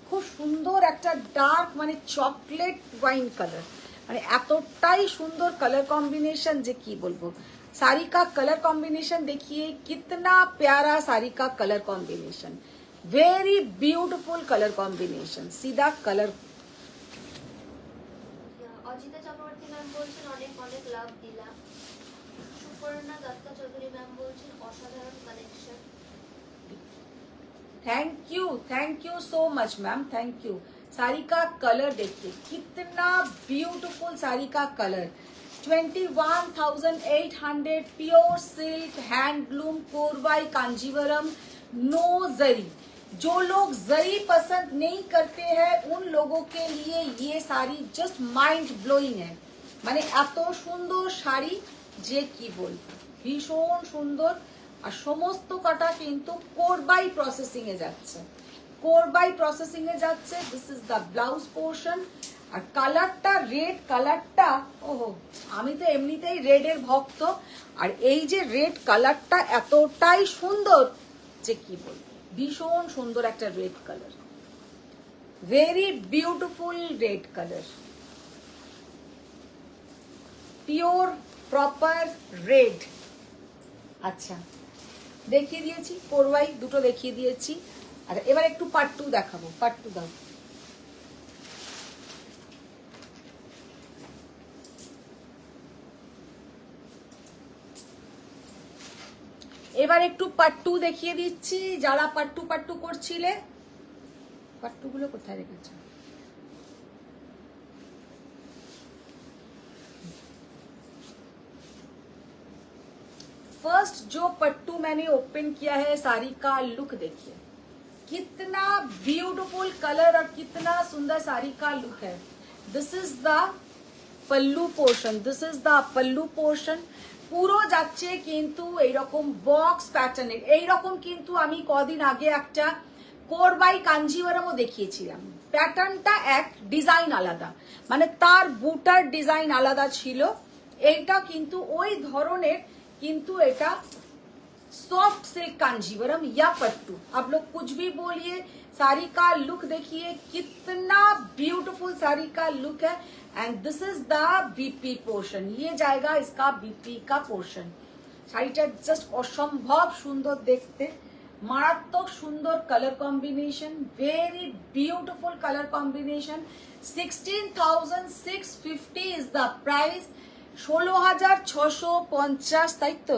খুব সুন্দর একটা ডার্ক মানে চকলেট ওয়াইন কালার, মানে এতটাই সুন্দর कलर कॉम्बिनेशन যে কি বলবো। साड़ी का कलर कॉम्बिनेशन देखिए कितना प्यारा, साड़ी का colour combination very beautiful colour combination, सीधा कलर। অজিতা চক্রবর্তী ম্যাম বলছেন অনেক অনেক লাভ দিলাম। সুপর্ণা দত্তা চৌধুরী ম্যাম বলছেন অসাধারণ collection. Thank you so much ma'am, thank you. Sari का कलर देखिए कितना ब्यूटीफुल साड़ी का colour. 21,800 pure silk handloom Korvai Kanjeevaram, no zari. जो लोग जरी पसंद नहीं करते हैं उन लोगों के लिए ये साड़ी जस्ट माइंड ब्लोइंग है। মানে এত সুন্দর শাড়ি যে কি বলবো, ভীষণ সুন্দর। আর সমস্ত কাটা কিন্তু কোরবাই প্রসেসিং এ যাচ্ছে, কোরবাই প্রসেসিং এ যাচ্ছে। This is the blouse portion. আর কালারটা রেড কালারটা, ওহো আমি তো এমনিতেই রেডের ভক্ত, আর এই যে রেড কালারটা এতটাই সুন্দর যে কি বলবো, ভীষণ সুন্দর একটা red colour, very beautiful red colour, pure proper red. আচ্ছা দেখিয়ে দিয়েছি কোরবাই দুটো দেখিয়ে দিয়েছি। আর এবার একটু পার্ট 2 দেখাবো, পার্ট 2 দাও। এবার একটু পার্ট 2 দেখিয়ে দিচ্ছি। যারা পার্ট 2 করছিলে, পার্ট 2 গুলো কোথায় রেখেছো? फर्स्ट जो पट्टू मैंने ओपन किया है, साड़ी का लुक देखिए कितना ब्यूटीफुल कलर और कितना सुंदर साड़ी का लुक है। This is the pallu portion, this is the pallu portion. পুরো যাচ্ছে কিন্তু এইরকম বক্স প্যাটার্নের। এইরকম কিন্তু আমি কদিন আগে একটা কোরবাই কাঞ্জিভারমও দেখিয়েছিলাম। প্যাটার্নটা এক, ডিজাইন আলাদা, মানে তার বুটার ডিজাইন আলাদা ছিল। এইটা কিন্তু ওই ধরনের, কিন্তু এটা सॉफ्ट सिल्क कांजीवरम या पट्टू, आप लोग कुछ भी बोलिए। साड़ी का लुक देखिए कितना ब्यूटीफुल साड़ी का लुक है। And this is the BP portion, ये जाएगा इसका बीपी का पोर्शन। শাড়িটা জাস্ট অসম্ভব সুন্দর দেখতে, মারাত্মক সুন্দর colour combination, very beautiful colour combination. 16,650 is the price, 16,650, তাই তো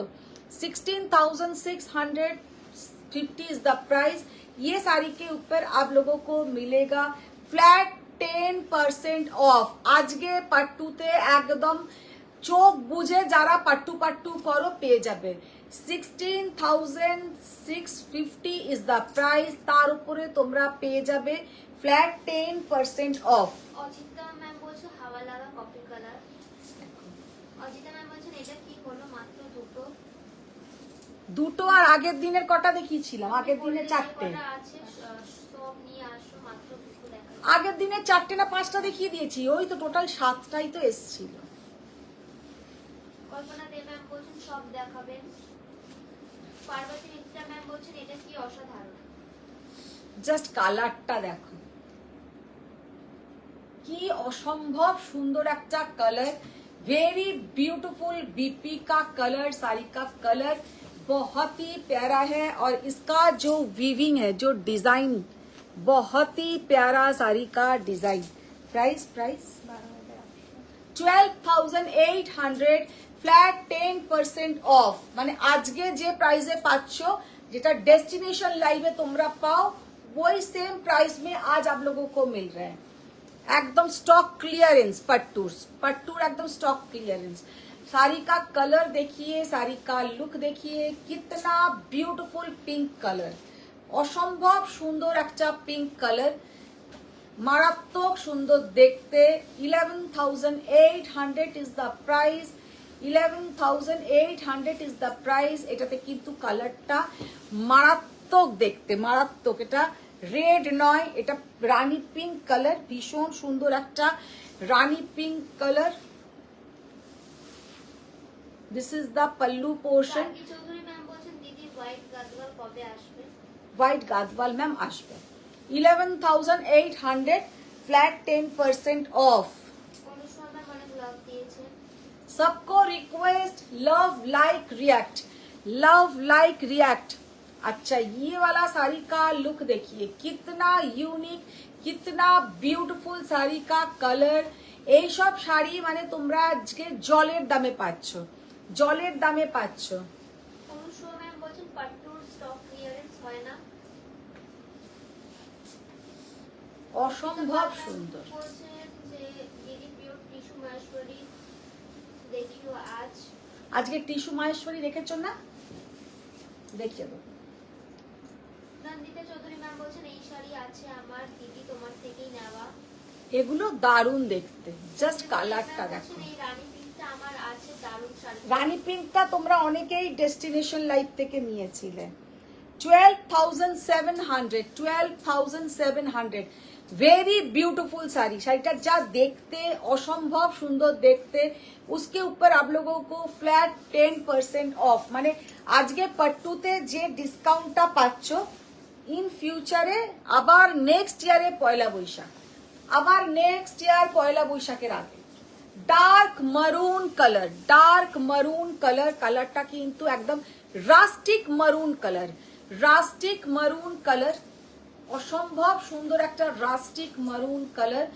16,650 इज द प्राइस। ये साड़ी के ऊपर आप लोगों को मिलेगा फ्लैट 10% ऑफ। आज के पट्टूते एकदम चोख बुझे যারা পাট্টু করো পেয়ে যাবে। 16,650 ইজ দ্য প্রাইস, তার উপরে তোমরা পেয়ে যাবে ফ্ল্যাট 10% অফ। অজিতা ম্যাম বলছে হাওয়া লাগা কফি কালার। অজিতা ম্যাম বলছেন এটা কি হলো মাত্র দুটো? দুটো আর আগের দিনের কটা দেখিয়েছিলাম, আগের দিনে চারটে, কটা আছে সব নিয়ে আসো, মাত্র দুটো দেখা আগের দিনে চারটে না পাঁচটা দেখিয়ে দিয়েছি, ওই তো টোটাল 7টাই তো এসছিল। কল্পনা দে ম্যাম বলছেন সব দেখাবেন। পার্বতী মিত্রা ম্যাম বলছেন এটা কি অসাধারণ। জাস্ট কালারটা দেখো, কি অসম্ভব সুন্দর একটা কালার, वेरी ब्यूटीफुल बीपी का कलर, साड़ी का कलर बहुत ही प्यारा है और इसका जो वीविंग है, जो डिजाइन बहुत ही प्यारा साड़ी का डिजाइन। प्राइस 12,800 फ्लैट 10% ऑफ, মানে আজকে যে প্রাইসে পাচ্ছ, যেটা डेस्टिनेशन लाइव তোমরা পাও, वही सेम प्राइस में आज आप लोगों को मिल रहा है। एकदम स्टॉक क्लियरेंस, पट्टूर एकदम स्टॉक क्लियरेंस। साड़ी का कलर देखिए, साड़ी का लुक देखिए, कितना ब्यूटीफुल पिंक कलर, অসম্ভব সুন্দর একটা পিঙ্ক কালার, মারাত্মক সুন্দর দেখতে। 11,800 is the price, 11,800 is the price. এটাতে কিন্তু কালারটা মারাত্মক দেখতে, মারাত্মক। এটা রেড নয়, এটা রানী পিঙ্ক কালার, ভীষণ সুন্দর একটা Rani pink colour. This is the pallu portion. Rakhi Chowdhury ma'am বলছেন দিদি হোয়াইট গাদওয়াল কবে আসবে। হোয়াইট গাদওয়াল ম্যাম আসবে। 11,800 फ्लैट 10% ऑफ। অনুষ্কা ম্যাম অনেক লাভ দিয়েছে। सबको request love like react, love like react. अच्छा, ये वाला साड़ी का लुक देखिए, कितना यूनिक, कितना ब्यूटीफुल साड़ी का कलर। এই সব শাড়ি মানে তোমরা আজকে জলের দামে পাচ্ছ, জলের দামে পাচ্ছ। অনুষ্কা ম্যাম বলছেন পাট্টুর স্টক ক্লিয়ারেন্স হয় না। অসম্ভব সুন্দর। বলছেন যে দিদি পিওর টিস্যু মাহেশ্বরী দেখিও আজ। আজকে টিস্যু মাহেশ্বরী রেখেছো না, দেখিয়ে দেবো। নন্দিতা চৌধুরী ম্যাম বলছেন এই শাড়ি আছে আমার দিদি তোমার থেকেই নেওয়া। এগুলো দারুণ দেখতে, জাস্ট কালারটা দেখো। এই রানী পিঙ্কটা আমার আছে, দারুণ শাড়ি। রানী পিঙ্কটা তোমরা অনেকেই ডেস্টিনেশন লাইভ থেকে নিয়েছিলে। 12,700, 12,700 वेरी ब्यूटीफुल साड़ी। শাড়িটা যা দেখতে অসম্ভব সুন্দর দেখতে, उसके ऊपर आप लोगों को फ्लैट 10% ऑफ, মানে আজকে পট্টুতে যে ডিসকাউন্টটা পাচ্ছ, ইন ফিউচারে আবার নেক্সট ইয়ারে পয়লা বৈশাখ, আবার নেক্সট ইয়ার পয়লা বৈশাখের আগে ডার্ক মারুন কালার, ডার্ক মারুন কালার, কালারটা কিন্তু একদম রাস্টিক মারুন কালার, রাস্টিক মারুন কালার, অসম্ভব সুন্দর একটা রাস্টিক মারুন colour.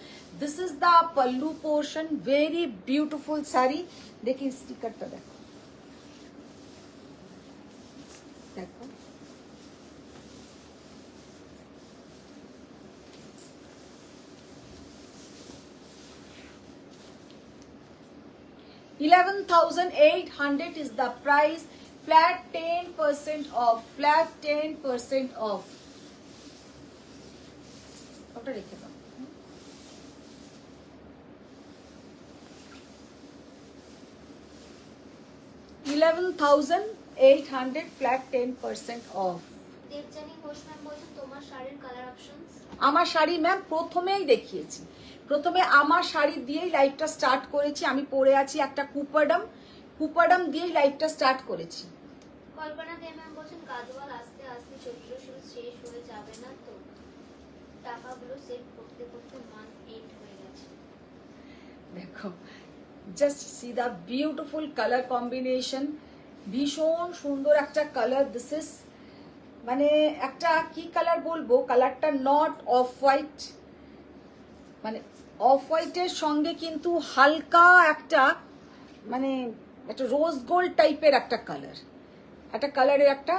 This is the pallu portion, very beautiful sari. দেখি স্টিকারটা দেখো, দেখো $11,800 is the price, flat 10% off, flat 10% off. ওটা রেখে দাও। $11,800 flat 10% off. Debjani Ghosh ma'am বলছেন তোমার শাড়ির কালার অপশনস। আমার শাড়ি ম্যাম প্রথমেই দেখিয়েছি, প্রথমে আমার শাড়ি দিয়েই লাইভটা স্টার্ট করেছি। আমি পরে আছি একটা কুপাডাম, কুপাডাম দিয়েই লাইভটা স্টার্ট করেছি। কল্পনা দে ম্যাম বলছেন গাদওয়াল আস্তে আস্তে চৈত্র সেল শেষ হয়ে যাবে না তো, টাকাগুলো সেভ করতে করতে মান্থ এন্ড হয়ে গেছে। দেখো, just see the beautiful colour combination, ভীষণ সুন্দর একটা কালার। দিস ইজ মানে একটা কি কালার বলবো, কালারটা নট অফ হোয়াইট, মানে অফ হোয়াইটের সঙ্গে কিন্তু হালকা একটা মানে একটা রোজ গোল্ড টাইপের একটা কালার, একটা কালারের একটা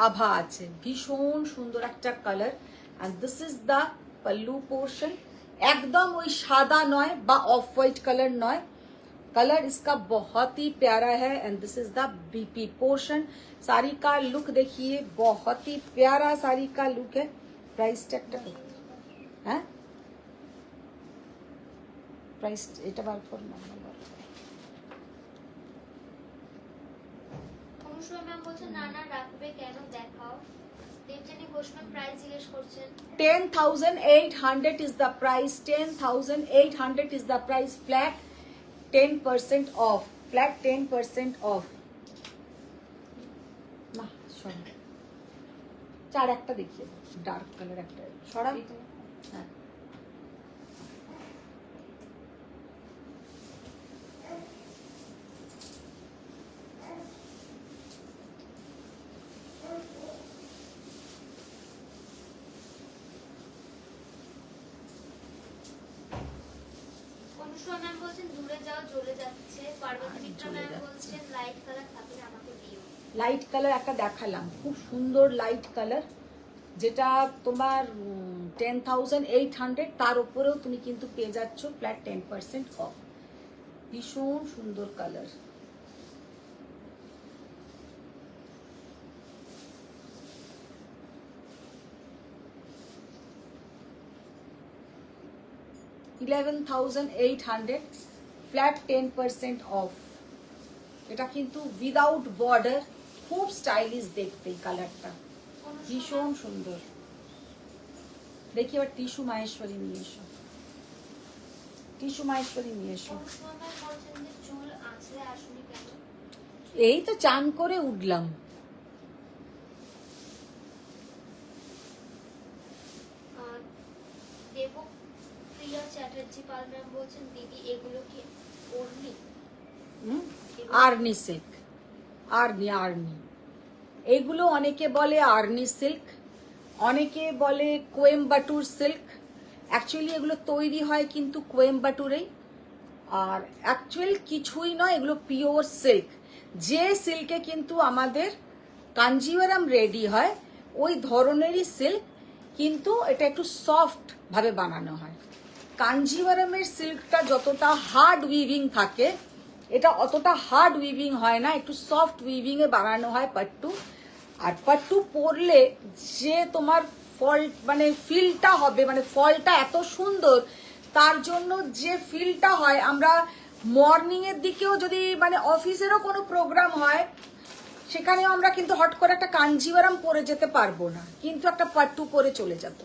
আভা আছে। ভীষণ সুন্দর একটা colour. And this is the pallu portion. একদম ওই সাদা নয় বা অফ হোয়াইট কালার নয়, कलर इसका बहुत ही प्यारा है। And this is the BP portion. Sari का लुक देखिए, बहुत ही प्यारा साड़ी का लुक है। प्राइस टैगটা হ্যাঁ, প্রাইস এটা বার করলাম। অনুষ্কা ম্যাম বলছেন না না রাখবে কেন দেখাও। দেবজানী ঘোষ ম্যাম প্রাইস জিজ্ঞেস করছেন। 10,800 is the price. 10,800 is the price. Flat 10% off. Flat 10% off. না সরা চার একটা দেখিয়ে ডার্ক কালার একটা সরা। হ্যাঁ অনুষ্কা ম্যাম বলছেন দূরে যাও জ্বলে যাচ্ছে। পার্বতী মিত্র জ্বলে ম্যাম যাচ্ছে। বলছেন লাইট কালার থাকলে আমাকে দিও। লাইট কালার একটা দেখালাম, খুব সুন্দর লাইট কালার, যেটা তোমার 10,800, তার উপরেও তুমি কিন্তু পেয়ে যাচ্ছ ফ্ল্যাট 10% অফ। ভীষণ সুন্দর কালার। $11,800 flat 10% of. এটা কিন্তু উইদাউট বর্ডার, খুব স্টাইলিশ দেখতে এই কালারটা, ভীষণ সুন্দর। দেখি এবার টিস্যু মাহেশ্বরী নিয়ে এসো, টিস্যু মাহেশ্বরী নিয়ে এসো। অনুষ্কা ম্যাম বলছেন যে চুল আঁচড়ে আসুনি কেন? এই তো চান করে উঠলাম। দেবপ্রিয়া চ্যাটার্জি পাল ম্যাম বলছেন দিদি এগুলো কি ওড়নি? আর্নি সিল্ক, আর্নি আর্নি, এগুলো অনেকে বলে আর্নি সিল্ক, অনেকে বলে কোয়েম্বাটুর সিল্ক। অ্যাকচুয়ালি এগুলো তৈরি হয় কিন্তু কোয়েম্বাটুরেই, আর অ্যাকচুয়াল কিছুই নয়, এগুলো পিওর সিল্ক। যে সিল্কে কিন্তু আমাদের কাঞ্জিভারাম রেডি হয় ওই ধরনেরই সিল্ক, কিন্তু এটা একটু সফট ভাবে বানানো হয়। কাঞ্জিভারামের সিল্কটা যতটা হার্ড উইভিং থাকে, এটা অতটা হার্ড উইভিং হয় না, একটু সফট উইভিং এ বানানো হয় পাট্টু। আর পাট্টু পরলে যে তোমার ফল মানে ফিলটা হবে, মানে ফলটা এত সুন্দর, তার জন্য যে ফিলটা হয়, আমরা মর্নিং এর দিকেও যদি মানে অফিসেরও কোনো প্রোগ্রাম হয়, সেখানেও আমরা কিন্তু হট করে একটা কাঞ্জিভারাম পরে যেতে পারবো না, কিন্তু একটা পাট্টু পরে চলে যাব।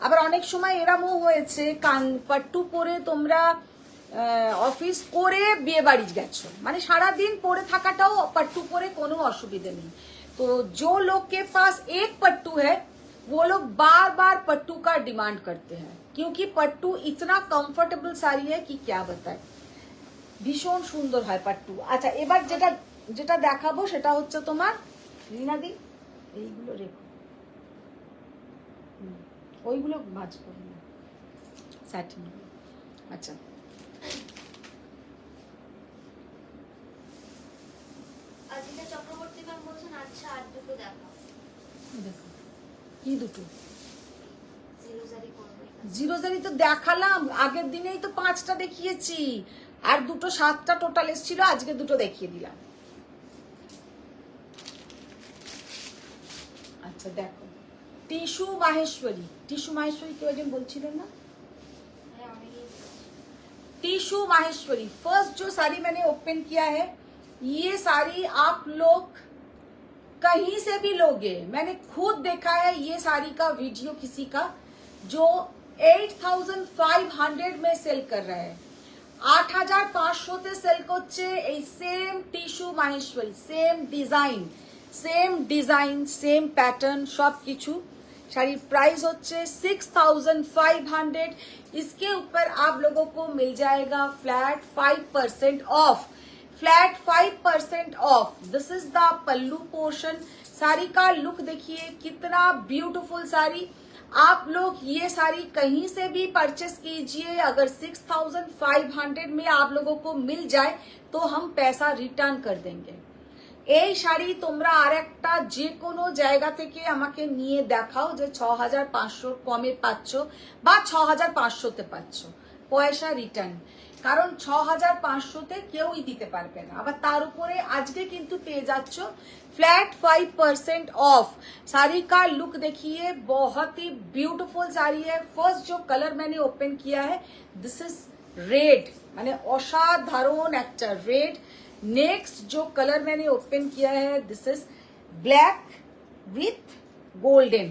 আবার অনেক সময় এরমও হয়েছে পাট্টু পরে তোমরা অফিস করে বিয়ে বাড়ি গেছো, মানে সারাদিন পরে থাকাটাও पट्टू परे कोनो असुविधा नहीं। तो जो लोग के पास एक पट्टू है वो लोग बार बार पट्टू का डिमांड करते हैं, क्योंकि पट्टू इतना कंफर्टेबल साड़ी है कि क्या बताए, भीषण सुंदर है पट्टू। अच्छा এবার যেটা যেটা দেখাবো সেটা হচ্ছে তোমার রিনাদি, এইগুলো রেখো, ওইগুলো ভাঁজ করো না, স্যাটিন। আচ্ছা আজিতা চক্রবর্তী ম্যাম বলছেন আচ্ছা আর দুটো দেখাও। দেখো কি দুটো জিরোজারি করবে। জিরোজারি তো দেখালাম, আগের দিনেই তো 5টা দেখিয়েছি, আর দুটো 7টা টোটাল এসেছিল, আজকে দুটো দেখিয়ে দিলাম। আচ্ছা দেখো টিস্যু মাহেশ্বরী, টিস্যু মাহেশ্বরী কেউ একজন বলছিলেন না, হ্যাঁ অনেকেই टिशू माहेश्वरी। फर्स्ट जो साड़ी मैंने ओपन किया है, ये साड़ी आप लोग कहीं से भी लोगे, मैंने खुद देखा है ये साड़ी का वीडियो किसी का जो 8,500 में सेल कर रहा है, 8,500 তে সেল করছে এই same tissue Maheshwari, same design same pattern সব কিছু। শাড়ির প্রাইস হচ্ছে 6,500। इसके ऊपर आप लोगों को मिल जाएगा flat 5% of, flat 5% of. This is the pallu portion. Sari का लुक देखिए कितना ब्यूटीफुल साड़ी। आप लोग ये साड़ी कहीं से भी परचेस कीजिए, अगर 6,500 में आप लोगों को मिल जाए तो हम पैसा रिटर्न कर देंगे। এই শাড়ি তোমরা আরেকটা যে কোনো জায়গা থেকে আমাকে নিয়ে দেখাও যে 6,500 কমে পাচ্ছ বা 6,500 পাচ্ছ, পয়সা রিটার্ন। কারণ 6,500 কেউই দিতে পারবে না। আবার তার উপরে আজকে কিন্তু পেয়ে যাচ্ছ फ्लैट 5% ऑफ। साड़ी का लुक देखिए, बहुत ही ब्यूटीफुल साड़ी है। फर्स्ट जो कलर मैंने ओपन किया है दिस इज रेड, মানে অসাধারণ একটা রেড। नेक्स्ट जो कलर मैंने ओपन किया है this is black with golden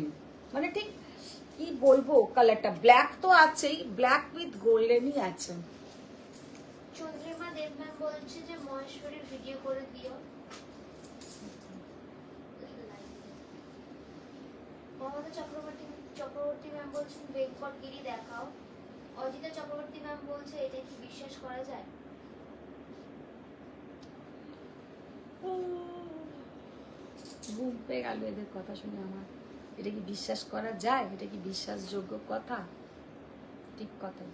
মানে ঠিক কি বলবো কালারটা ব্ল্যাক তো আছেই ব্ল্যাক উইথ গোল্ডেনই আছে চন্দ্রিমা দেব ম্যাম বলছে যে মহেশ্বরীর ভিডিও করে দিও। মমতা চক্রবর্তী ম্যাম বলছেন বেঙ্গল গিরি দেখাও। অজিতা চক্রবর্তী ম্যাম বলছে এটা কি বিশ্বাস করা যায়? ঘুম পেয়ে গেল এদের কথা শুনে আমার এটা কি বিশ্বাস করা যায় এটা কি বিশ্বাসযোগ্য কথা ঠিক কথা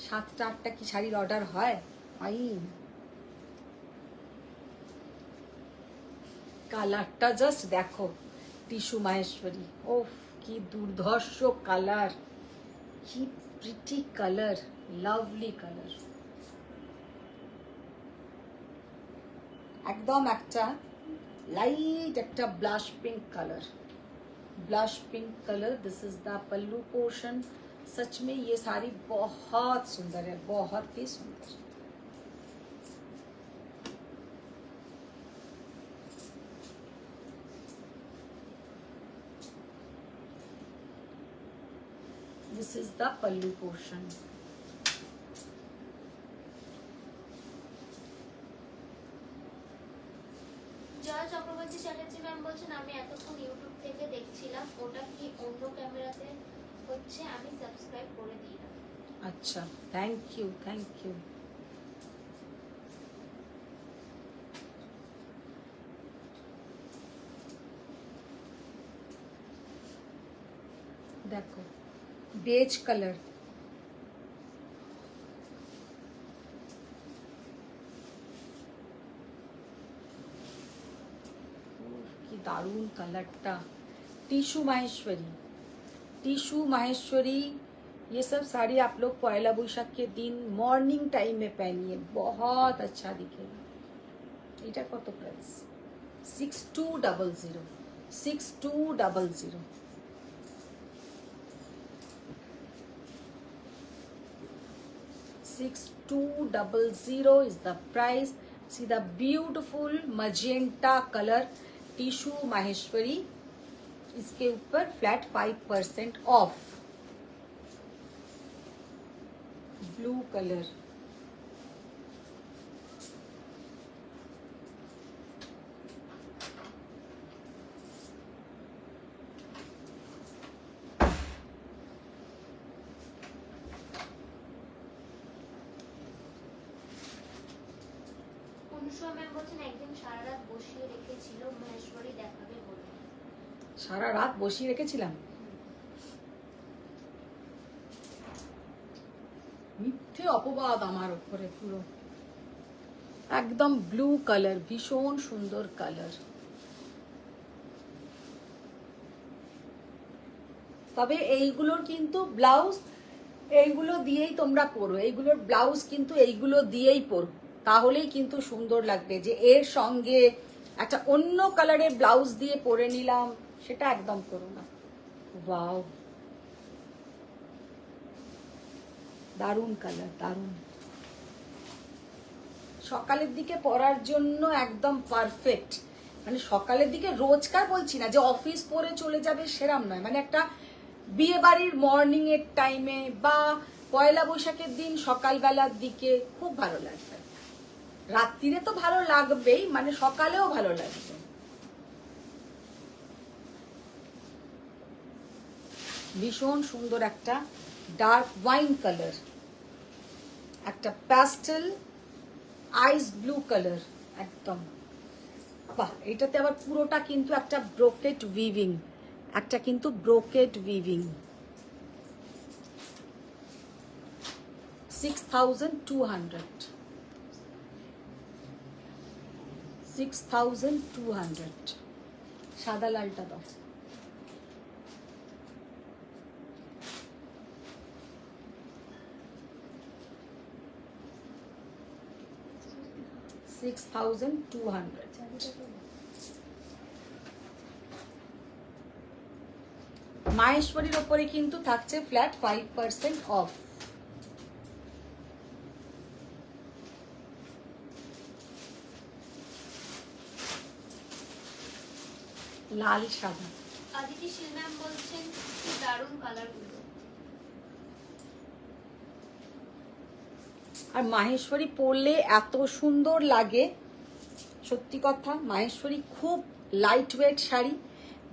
7টা 8টা কি শাড়ির অর্ডার হয় কালারটা জাস্ট দেখো টিস্যু মাহেশ্বরী ওফ কি দুর্ধর্ষ কালার কি প্রিটি কালার লাভলি কালার একদম একটা लाइट একটা blush pink colour this is the pallu portion सच में ये साड़ी बहुत सुंदर है बहुत ही सुंदर this is the pallu portion Joy Chakraborty Chatterjee ma'am বলছেন আমি এতক্ষণ ইউটিউব থেকে দেখছিলাম ওটা কি অন্য ক্যামেরাতে হচ্ছে আমি সাবস্ক্রাইব করে দিলাম। अच्छा थैंक यू देखो बेज कलर की दारुण कलरटा टिश्यू माहेश्वरी ये सब साड़ी आप लोग पहला बैशाख के दिन मॉर्निंग टाइम में पहनिए बहुत अच्छा दिखेगा এটা কত price 6200 6200 6200 is the price see the beautiful magenta color tissue Maheshwari इसके ऊपर flat 5% of blue colour Anushka ma'am বলছেন একদিন সারা রাত বসিয়ে রেখেছিল মহেশ্বরী দেখাবে বলে। সারা রাত বসিয়ে রেখেছিলাম মিথ্যে অপবাদ আমার উপরে পুরো একদম ব্লু কালার ভীষণ সুন্দর কালার তবে এইগুলোর কিন্তু ব্লাউজ এইগুলো দিয়েই তোমরা পরো এইগুলোর ব্লাউজ কিন্তু এইগুলো দিয়েই পরো তাহলেই কিন্তু সুন্দর লাগবে যে এর সঙ্গে একটা অন্য কালারের ব্লাউজ দিয়ে পরে নিলাম সেটা একদম করো না ওয়াও দারুণ কালার দারুণ সকালের দিকে পরার জন্য একদম পারফেক্ট মানে সকালের দিকে রোজকার বলছি না যে অফিস পরে চলে যাবে সেরাম নয় মানে একটা বিয়ে বাড়ির মর্নিং এর টাইমে বা পয়লা বৈশাখের দিন সকালবেলার দিকে খুব ভালো লাগবে রাত্রিরে তো ভালো লাগবেই মানে সকালেও ভালো লাগবে ভীষণ সুন্দর একটা ডার্ক ওয়াইন কালার একটা প্যাস্টেল আইস ব্লু কালার একদম বাহ এটাতে আবার পুরোটা কিন্তু একটা ব্রোকেট উইভিং একটা কিন্তু ব্রোকেট উইভিং 6200 6200 সাদা লালটা দাও মাহেশ্বরীর ওপরে কিন্তু থাকছে ফ্ল্যাট 5% অফ লাল সাদা। আদিতি শীল ম্যাম বলছেন কি দারুণ কালারগুলো। আর মাহেশ্বরী পরলে এত সুন্দর লাগে, সত্যি কথা। মাহেশ্বরী খুব লাইট ওয়েট শাড়ি,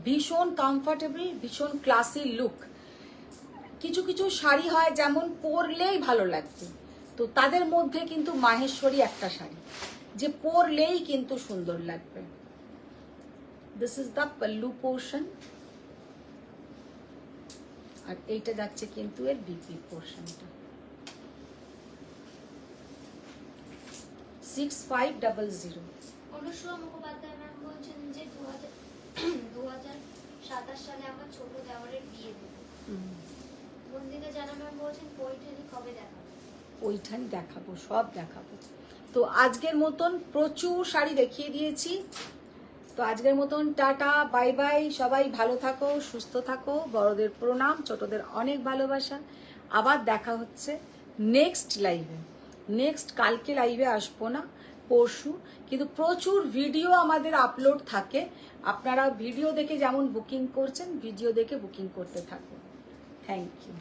ভীষণ কমফর্টেবল, ভীষণ ক্লাসি লুক। কিছু কিছু শাড়ি হয় যেমন পরলেই ভালো লাগবে, তো তাদের মধ্যে কিন্তু মাহেশ্বরী একটা শাড়ি যে পরলেই কিন্তু সুন্দর লাগবে। This is the pallu portion, আর এইটা যাচ্ছে কিন্তু এর বিপি পোর্শনটা। 6500। অনুসুয়া মুখোপাধ্যায় ম্যাম বলছেন যে 2027 সালে আমার ছোট দেওয়ারের বিয়ে দেবে। বন্দিতা জানা ম্যাম বলছেন পৈঠানি কবে দেখাবে? ওইখানে দেখাবো, সব দেখাবো। তো আজকের মতন প্রচুর শাড়ি দেখিয়ে দিয়েছি। তো আজকের মতন টাটা, বাই বাই। সবাই ভালো থাকো, সুস্থ থাকো। বড়দের প্রণাম, ছোটদের অনেক ভালোবাসা। আবার দেখা হচ্ছে নেক্সট লাইভে। নেক্সট কালকে লাইভে আসবো না, পরশু। কিন্তু প্রচুর ভিডিও আমাদের আপলোড থাকে, আপনারা ভিডিও দেখে যেমন বুকিং করছেন, ভিডিও দেখে বুকিং করতে থাকুন। Thank you.